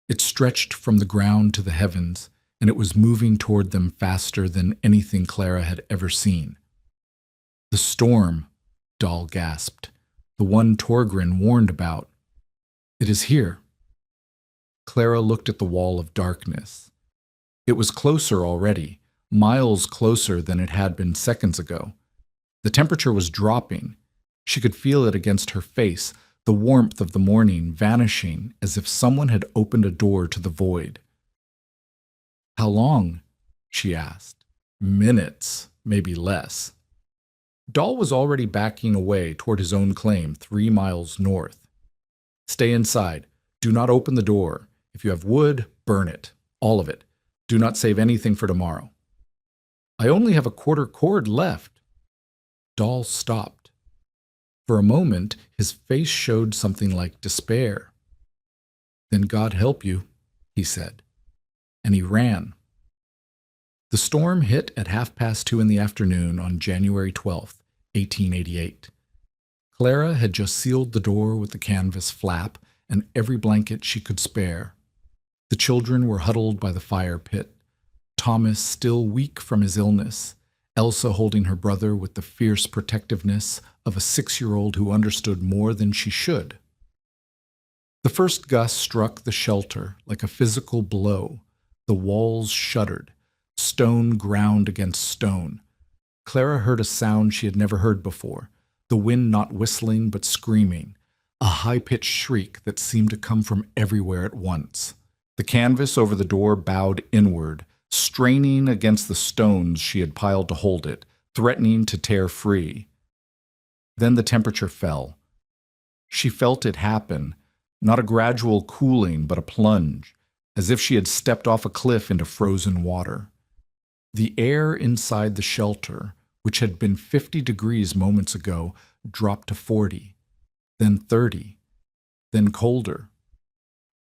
It stretched from the ground to the heavens, and it was moving toward them faster than anything Clara had ever seen. "The storm," Dahl gasped, "the one Torgren warned about. It is here." Clara looked at the wall of darkness. It was closer already, miles closer than it had been seconds ago. The temperature was dropping. She could feel it against her face, the warmth of the morning vanishing as if someone had opened a door to the void. "How long?" she asked. "Minutes, maybe less." Dahl was already backing away toward his own claim 3 miles north. "Stay inside. Do not open the door. If you have wood, burn it. All of it. Do not save anything for tomorrow." "I only have a quarter cord left." Dahl stopped. For a moment, his face showed something like despair. "Then God help you," he said. And he ran. The storm hit at 2:30 in the afternoon on January 12th, 1888. Clara had just sealed the door with the canvas flap and every blanket she could spare. The children were huddled by the fire pit, Thomas still weak from his illness, Elsa holding her brother with the fierce protectiveness of a 6-year-old who understood more than she should. The first gust struck the shelter like a physical blow. The walls shuddered. Stone ground against stone. Clara heard a sound she had never heard before, the wind not whistling but screaming, a high-pitched shriek that seemed to come from everywhere at once. The canvas over the door bowed inward, straining against the stones she had piled to hold it, threatening to tear free. Then the temperature fell. She felt it happen, not a gradual cooling but a plunge, as if she had stepped off a cliff into frozen water. The air inside the shelter, which had been 50 degrees moments ago, dropped to 40, then 30, then colder.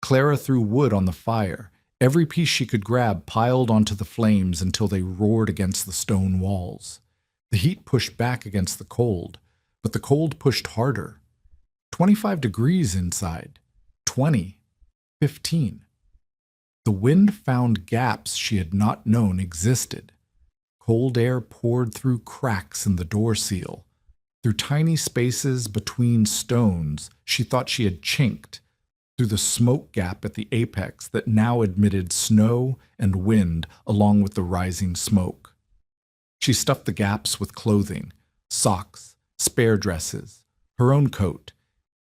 Clara threw wood on the fire, every piece she could grab piled onto the flames until they roared against the stone walls. The heat pushed back against the cold, but the cold pushed harder. 25 degrees inside, 20, 15. The wind found gaps she had not known existed. Cold air poured through cracks in the door seal. Through tiny spaces between stones she thought she had chinked, through the smoke gap at the apex that now admitted snow and wind along with the rising smoke. She stuffed the gaps with clothing, socks, spare dresses, her own coat,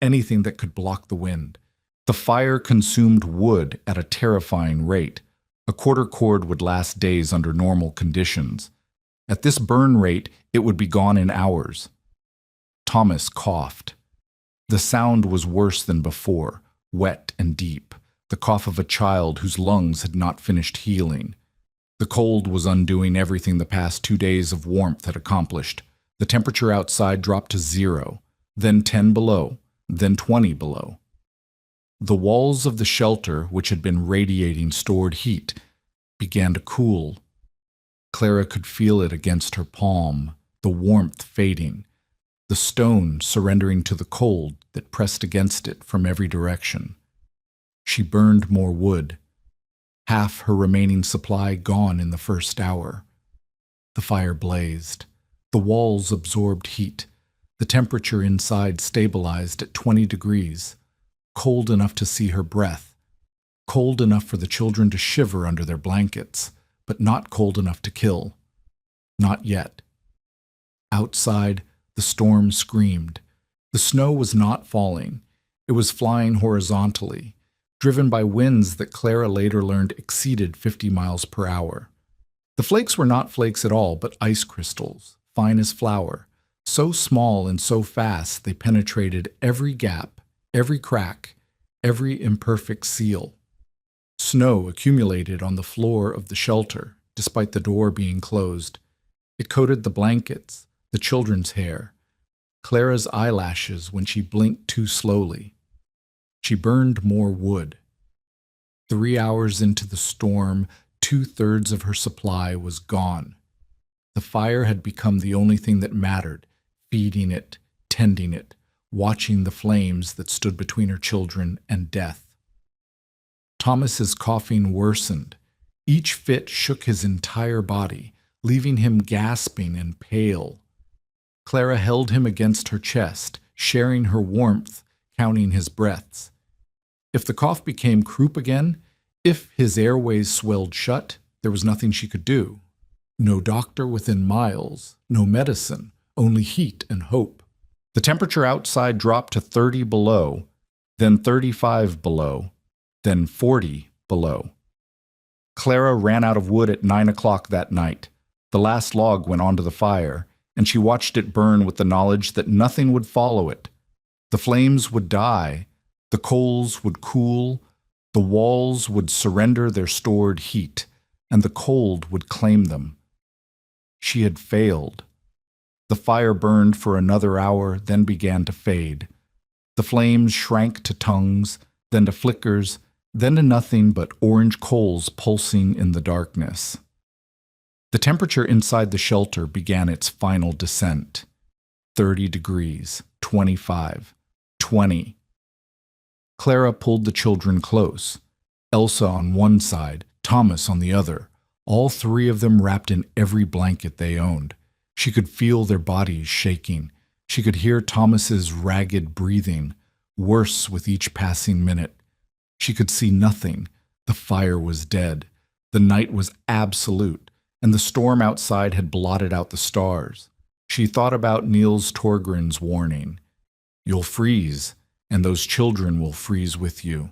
anything that could block the wind. The fire consumed wood at a terrifying rate. A quarter cord would last days under normal conditions. At this burn rate, it would be gone in hours. Thomas coughed. The sound was worse than before, wet and deep, the cough of a child whose lungs had not finished healing. The cold was undoing everything the past 2 days of warmth had accomplished. The temperature outside dropped to 0, then 10 below, then 20 below. The walls of the shelter, which had been radiating stored heat, began to cool. Clara could feel it against her palm, the warmth fading, the stone surrendering to the cold that pressed against it from every direction. She burned more wood, half her remaining supply gone in the first hour. The fire blazed. The walls absorbed heat. The temperature inside stabilized at 20 degrees, cold enough to see her breath, cold enough for the children to shiver under their blankets, but not cold enough to kill. Not yet. Outside, the storm screamed. The snow was not falling. It was flying horizontally, driven by winds that Clara later learned exceeded 50 miles per hour. The flakes were not flakes at all, but ice crystals, fine as flour, so small and so fast they penetrated every gap, every crack, every imperfect seal. Snow accumulated on the floor of the shelter, despite the door being closed. It coated the blankets, the children's hair, Clara's eyelashes when she blinked too slowly. She burned more wood. 3 hours into the storm, 2/3 of her supply was gone. The fire had become the only thing that mattered, feeding it, tending it, watching the flames that stood between her children and death. Thomas's coughing worsened. Each fit shook his entire body, leaving him gasping and pale. Clara held him against her chest, sharing her warmth, counting his breaths. If the cough became croup again, if his airways swelled shut, there was nothing she could do. No doctor within miles, no medicine, only heat and hope. The temperature outside dropped to 30 below, then 35 below, then 40 below. Clara ran out of wood at 9 o'clock that night. The last log went onto the fire, and she watched it burn with the knowledge that nothing would follow it. The flames would die, the coals would cool, the walls would surrender their stored heat, and the cold would claim them. She had failed. The fire burned for another hour, then began to fade. The flames shrank to tongues, then to flickers, then to nothing but orange coals pulsing in the darkness. The temperature inside the shelter began its final descent. 30 degrees, 25, 20. Clara pulled the children close, Elsa on one side, Thomas on the other, all three of them wrapped in every blanket they owned. She could feel their bodies shaking. She could hear Thomas's ragged breathing, worse with each passing minute. She could see nothing. The fire was dead. The night was absolute, and the storm outside had blotted out the stars. She thought about Niels Torgren's warning. You'll freeze, and those children will freeze with you.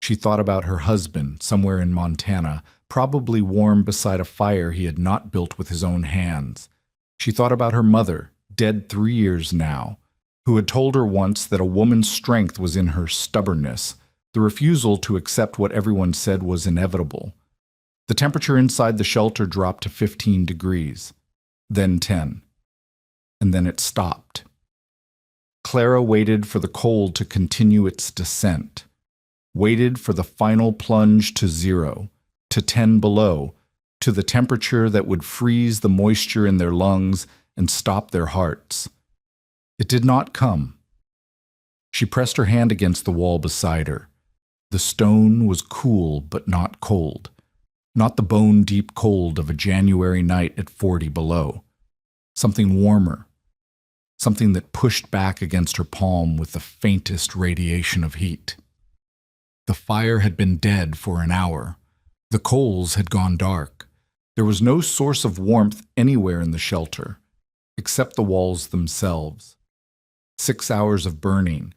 She thought about her husband, somewhere in Montana, probably warm beside a fire he had not built with his own hands. She thought about her mother, dead 3 years now, who had told her once that a woman's strength was in her stubbornness, the refusal to accept what everyone said was inevitable. The temperature inside the shelter dropped to 15 degrees, then 10, and then it stopped. Clara waited for the cold to continue its descent, waited for the final plunge to 0, to 10 below, to the temperature that would freeze the moisture in their lungs and stop their hearts. It did not come. She pressed her hand against the wall beside her. The stone was cool but not cold, not the bone-deep cold of a January night at 40 below. Something warmer, something that pushed back against her palm with the faintest radiation of heat. The fire had been dead for an hour. The coals had gone dark. There was no source of warmth anywhere in the shelter, except the walls themselves. 6 hours of burning,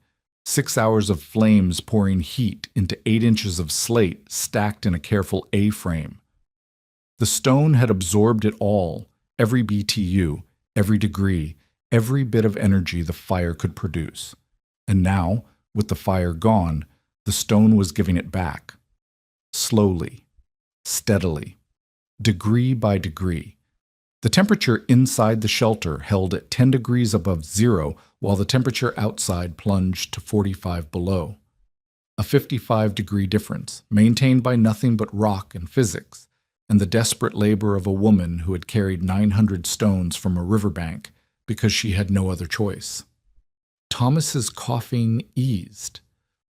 6 hours of flames pouring heat into 8 inches of slate stacked in a careful A-frame. The stone had absorbed it all, every BTU, every degree, every bit of energy the fire could produce. And now, with the fire gone, the stone was giving it back. Slowly, steadily, degree by degree. The temperature inside the shelter held at 10 degrees above 0, while the temperature outside plunged to 45 below. A 55-degree difference, maintained by nothing but rock and physics, and the desperate labor of a woman who had carried 900 stones from a riverbank because she had no other choice. Thomas's coughing eased.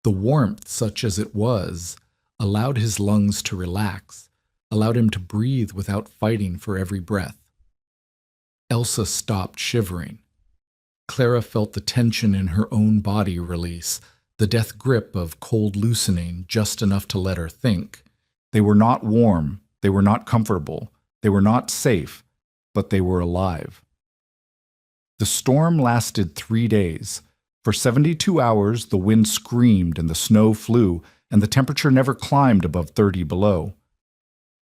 The warmth, such as it was, allowed his lungs to relax, allowed him to breathe without fighting for every breath. Elsa stopped shivering. Clara felt the tension in her own body release, the death grip of cold loosening just enough to let her think. They were not warm, they were not comfortable, they were not safe, but they were alive. The storm lasted 3 days. For 72 hours, the wind screamed and the snow flew, and the temperature never climbed above 30 below.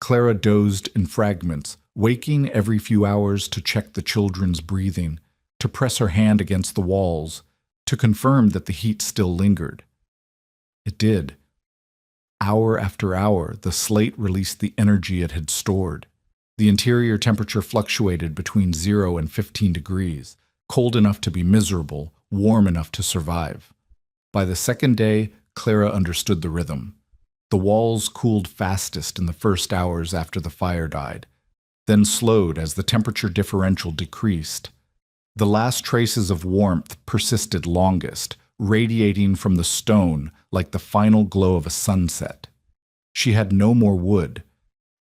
Clara dozed in fragments, waking every few hours to check the children's breathing, to press her hand against the walls, to confirm that the heat still lingered. It did. Hour after hour, the slate released the energy it had stored. The interior temperature fluctuated between 0 and 15 degrees, cold enough to be miserable, warm enough to survive. By the second day, Clara understood the rhythm. The walls cooled fastest in the first hours after the fire died, then slowed as the temperature differential decreased. The last traces of warmth persisted longest, radiating from the stone like the final glow of a sunset. She had no more wood.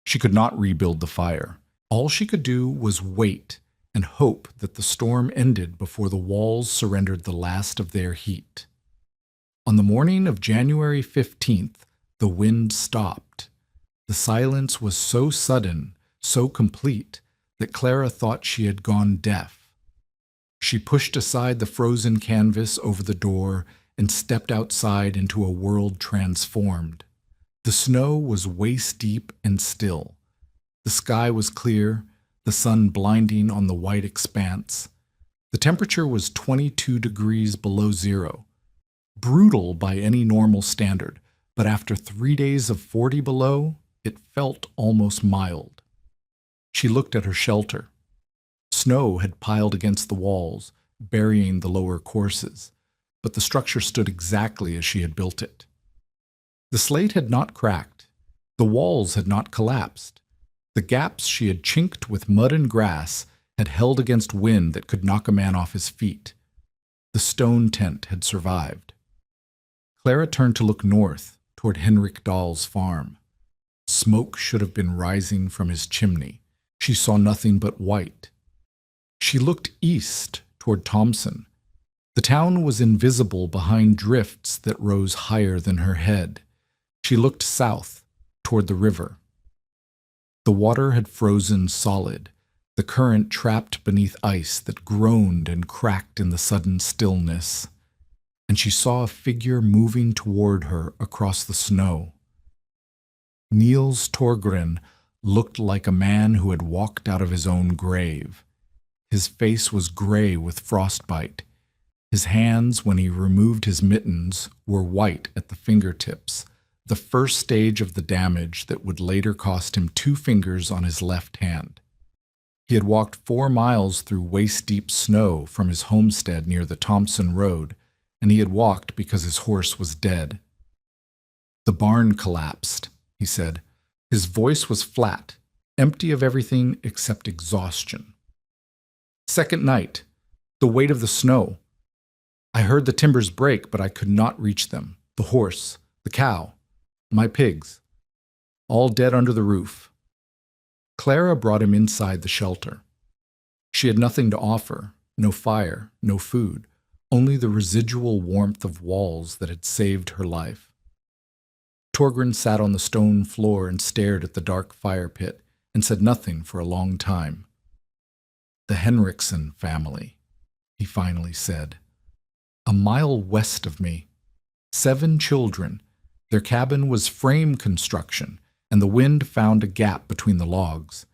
She could not rebuild the fire. All she could do was wait and hope that the storm ended before the walls surrendered the last of their heat. On the morning of January 15th, the wind stopped. The silence was so sudden, so complete, that Clara thought she had gone deaf. She pushed aside the frozen canvas over the door and stepped outside into a world transformed. The snow was waist-deep and still. The sky was clear, the sun blinding on the white expanse. The temperature was 22 degrees below zero. Brutal by any normal standard, but after 3 days of 40 below, it felt almost mild. She looked at her shelter. Snow had piled against the walls, burying the lower courses, but the structure stood exactly as she had built it. The slate had not cracked. The walls had not collapsed. The gaps she had chinked with mud and grass had held against wind that could knock a man off his feet. The stone tent had survived. Clara turned to look north, toward Henrik Dahl's farm. Smoke should have been rising from his chimney. She saw nothing but white. She looked east, toward Thompson. The town was invisible behind drifts that rose higher than her head. She looked south, toward the river. The water had frozen solid, the current trapped beneath ice that groaned and cracked in the sudden stillness, and she saw a figure moving toward her across the snow. Niels Torgren looked like a man who had walked out of his own grave. His face was gray with frostbite. His hands, when he removed his mittens, were white at the fingertips, the first stage of the damage that would later cost him 2 fingers on his left hand. He had walked 4 miles through waist-deep snow from his homestead near the Thompson Road, and he had walked because his horse was dead. "The barn collapsed," he said. His voice was flat, empty of everything except exhaustion. "Second night, the weight of the snow. I heard the timbers break, but I could not reach them. The horse, the cow, my pigs, all dead under the roof." Clara brought him inside the shelter. She had nothing to offer, no fire, no food, only the residual warmth of walls that had saved her life. Torgren sat on the stone floor and stared at the dark fire pit and said nothing for a long time. "The Henriksen family," he finally said. "A mile west of me. 7 children. Their cabin was frame construction, and the wind found a gap between the logs.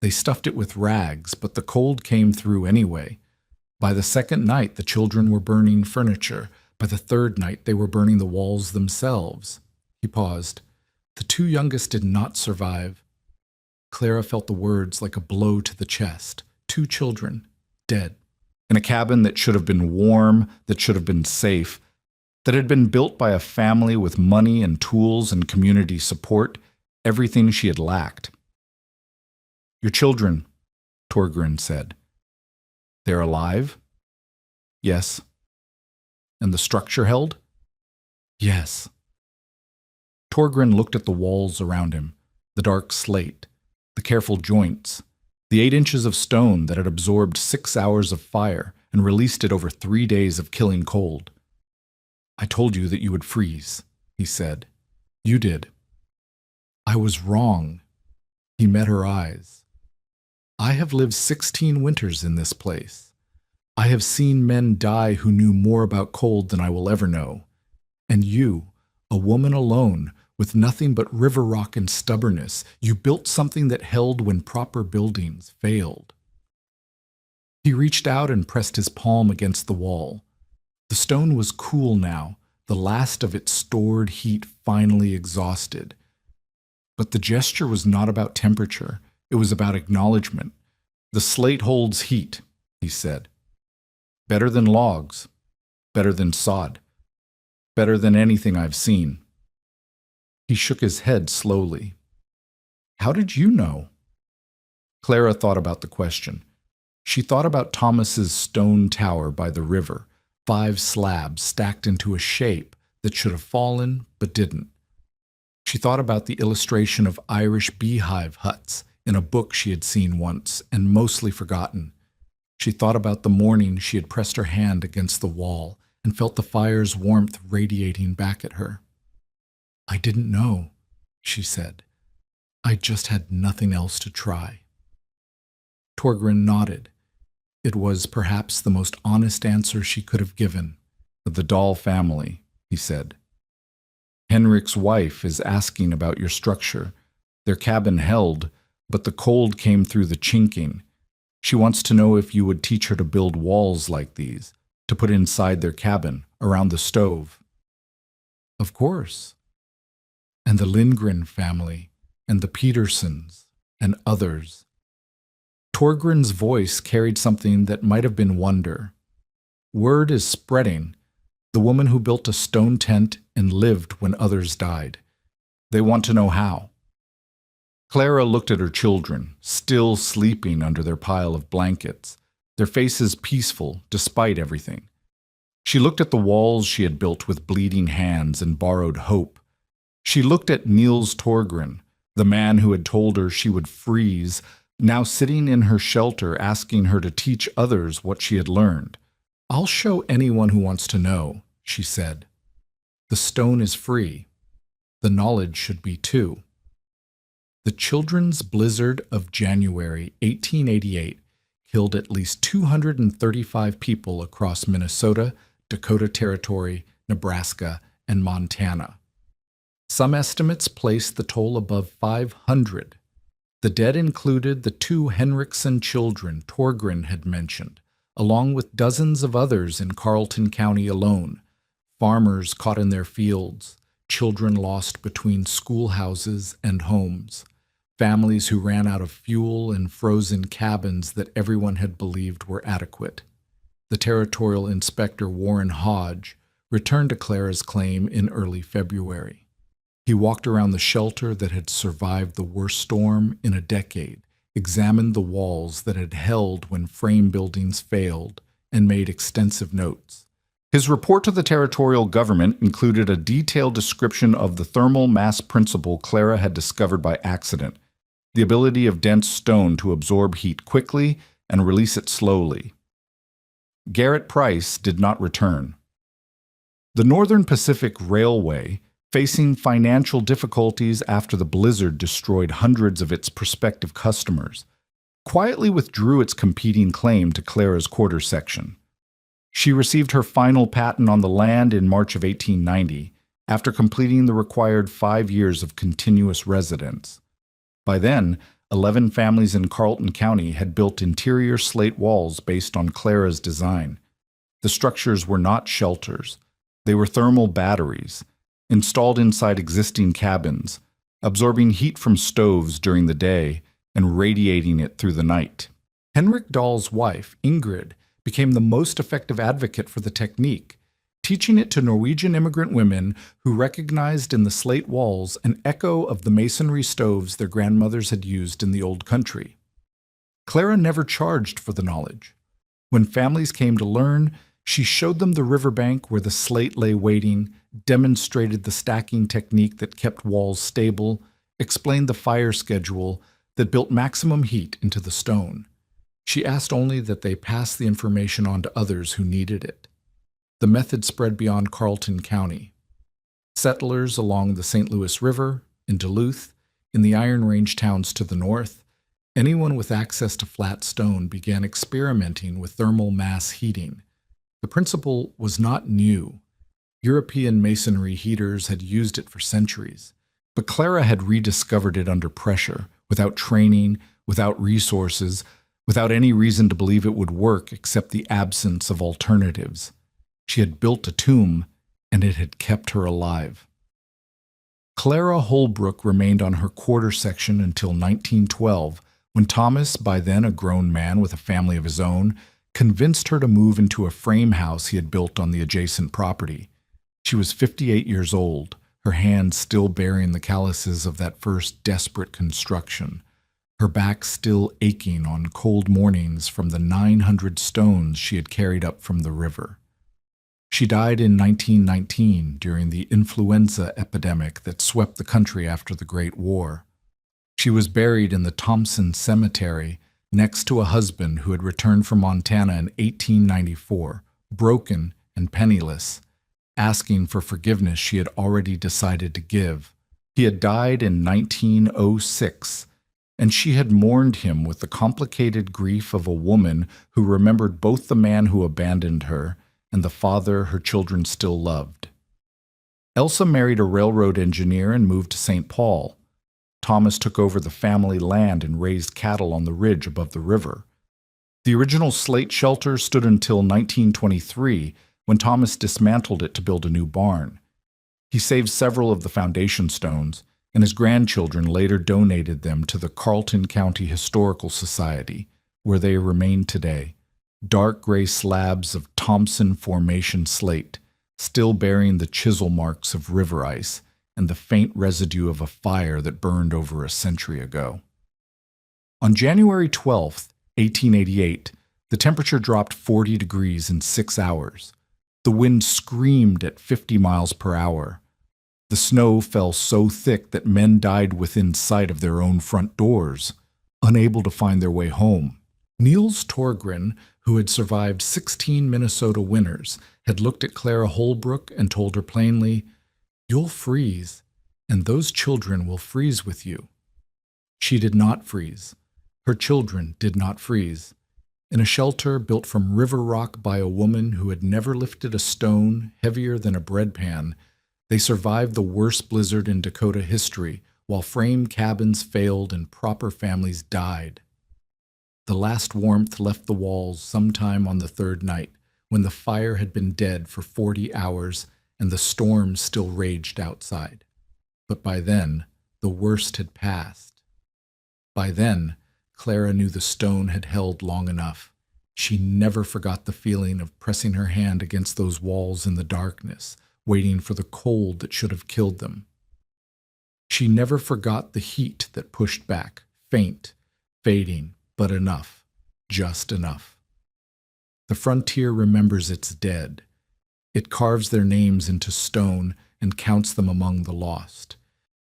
They stuffed it with rags, but the cold came through anyway. By the second night, the children were burning furniture. By the third night, they were burning the walls themselves." He paused. "The 2 youngest did not survive." Clara felt the words like a blow to the chest. 2 children, dead. In a cabin that should have been warm, that should have been safe, that had been built by a family with money and tools and community support, everything she had lacked. "Your children," Torgren said. "They're alive?" "Yes." And the structure held? Yes. Torgrim looked at the walls around him, the dark slate, the careful joints, the 8 inches of stone that had absorbed 6 hours of fire and released it over 3 days of killing cold. I told you that you would freeze, he said. You did. I was wrong. He met her eyes. I have lived 16 winters in this place. I have seen men die who knew more about cold than I will ever know. And you, a woman alone, with nothing but river rock and stubbornness, you built something that held when proper buildings failed. He reached out and pressed his palm against the wall. The stone was cool now, the last of its stored heat finally exhausted. But the gesture was not about temperature. It was about acknowledgement. The slate holds heat, he said. Better than logs. Better than sod. Better than anything I've seen. He shook his head slowly. How did you know? Clara thought about the question. She thought about Thomas's stone tower by the river, 5 slabs stacked into a shape that should have fallen but didn't. She thought about the illustration of Irish beehive huts in a book she had seen once and mostly forgotten. She thought about the morning she had pressed her hand against the wall and felt the fire's warmth radiating back at her. I didn't know, she said. I just had nothing else to try. Torgrim nodded. It was perhaps the most honest answer she could have given. The Dahl family, he said. Henrik's wife is asking about your structure. Their cabin held, but the cold came through the chinking. She wants to know if you would teach her to build walls like these, to put inside their cabin, around the stove. Of course. And the Lindgren family, and the Petersons, and others. Torgrim's voice carried something that might have been wonder. Word is spreading. The woman who built a stone tent and lived when others died. They want to know how. Clara looked at her children, still sleeping under their pile of blankets, their faces peaceful despite everything. She looked at the walls she had built with bleeding hands and borrowed hope. She looked at Niels Torgrim, the man who had told her she would freeze, now sitting in her shelter asking her to teach others what she had learned. I'll show anyone who wants to know, she said. The stone is free. The knowledge should be too. The children's blizzard of January 1888 killed at least 235 people across Minnesota, Dakota Territory, Nebraska, and Montana. Some estimates place the toll above 500. The dead included the 2 Henriksen children Torgrim had mentioned, along with dozens of others in Carleton County alone, farmers caught in their fields, children lost between schoolhouses and homes, families who ran out of fuel and frozen cabins that everyone had believed were adequate. The territorial inspector Warren Hodge returned to Clara's claim in early February. He walked around the shelter that had survived the worst storm in a decade, examined the walls that had held when frame buildings failed, and made extensive notes. His report to the territorial government included a detailed description of the thermal mass principle Clara had discovered by accident, the ability of dense stone to absorb heat quickly and release it slowly. Garrett Price did not return. The Northern Pacific Railway, facing financial difficulties after the blizzard destroyed hundreds of its prospective customers, quietly withdrew its competing claim to Clara's quarter section. She received her final patent on the land in March of 1890, after completing the required 5 years of continuous residence. By then, 11 families in Carleton County had built interior slate walls based on Clara's design. The structures were not shelters. They were thermal batteries, installed inside existing cabins, absorbing heat from stoves during the day and radiating it through the night. Henrik Dahl's wife, Ingrid, became the most effective advocate for the technique, teaching it to Norwegian immigrant women who recognized in the slate walls an echo of the masonry stoves their grandmothers had used in the old country. Clara never charged for the knowledge. When families came to learn, She showed them the riverbank where the slate lay waiting, demonstrated the stacking technique that kept walls stable, explained the fire schedule that built maximum heat into the stone. She asked only that they pass the information on to others who needed it. The method spread beyond Carleton County. Settlers along the St. Louis River, in Duluth, in the Iron Range towns to the north, anyone with access to flat stone began experimenting with thermal mass heating. The principle was not new. European masonry heaters had used it for centuries, but Clara had rediscovered it under pressure, without training, without resources, without any reason to believe it would work except the absence of alternatives. She had built a tomb, and it had kept her alive. Clara Holbrook remained on her quarter section until 1912, when Thomas, by then a grown man with a family of his own, convinced her to move into a frame house he had built on the adjacent property. She was 58 years old, her hands still bearing the calluses of that first desperate construction, her back still aching on cold mornings from the 900 stones she had carried up from the river. She died in 1919 during the influenza epidemic that swept the country after the Great War. She was buried in the Thompson Cemetery next to a husband who had returned from Montana in 1894, broken and penniless, asking for forgiveness she had already decided to give. He had died in 1906, and she had mourned him with the complicated grief of a woman who remembered both the man who abandoned her and the father her children still loved. Elsa married a railroad engineer and moved to St. Paul. Thomas took over the family land and raised cattle on the ridge above the river. The original Slate shelter stood until 1923, when Thomas dismantled it to build a new barn. He saved several of the foundation stones, and his grandchildren later donated them to the Carleton County Historical Society, where they remain today. Dark gray slabs of Thompson Formation slate, still bearing the chisel marks of river ice and the faint residue of a fire that burned over a century ago. On January 12, 1888, the temperature dropped 40 degrees in 6 hours. The wind screamed at 50 miles per hour. The snow fell so thick that men died within sight of their own front doors, unable to find their way home. Niels Torgren, who had survived 16 Minnesota winters, had looked at Clara Holbrook and told her plainly, "You'll freeze, and those children will freeze with you." She did not freeze. Her children did not freeze. In a shelter built from river rock by a woman who had never lifted a stone heavier than a bread pan, they survived the worst blizzard in Dakota history, while frame cabins failed and proper families died. The last warmth left the walls sometime on the third night, when the fire had been dead for 40 hours and the storm still raged outside. But by then, the worst had passed. By then, Clara knew the stone had held long enough. She never forgot the feeling of pressing her hand against those walls in the darkness, waiting for the cold that should have killed them. She never forgot the heat that pushed back, faint, fading, but enough, just enough. The frontier remembers its dead. It carves their names into stone and counts them among the lost.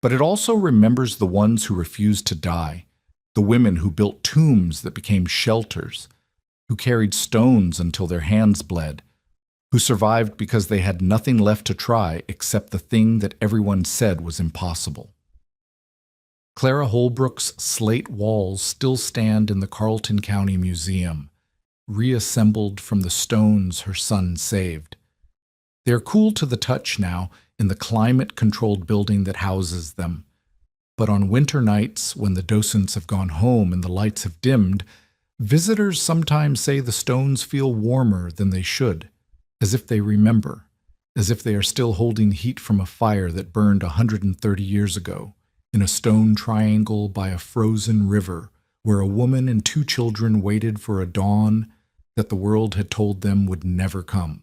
But it also remembers the ones who refused to die, the women who built tombs that became shelters, who carried stones until their hands bled, who survived because they had nothing left to try except the thing that everyone said was impossible. Clara Holbrook's slate walls still stand in the Carleton County Museum, reassembled from the stones her son saved. They are cool to the touch now in the climate-controlled building that houses them. But on winter nights, when the docents have gone home and the lights have dimmed, visitors sometimes say the stones feel warmer than they should, as if they remember, as if they are still holding heat from a fire that burned 130 years ago, in a stone triangle by a frozen river where a woman and 2 children waited for a dawn that the world had told them would never come.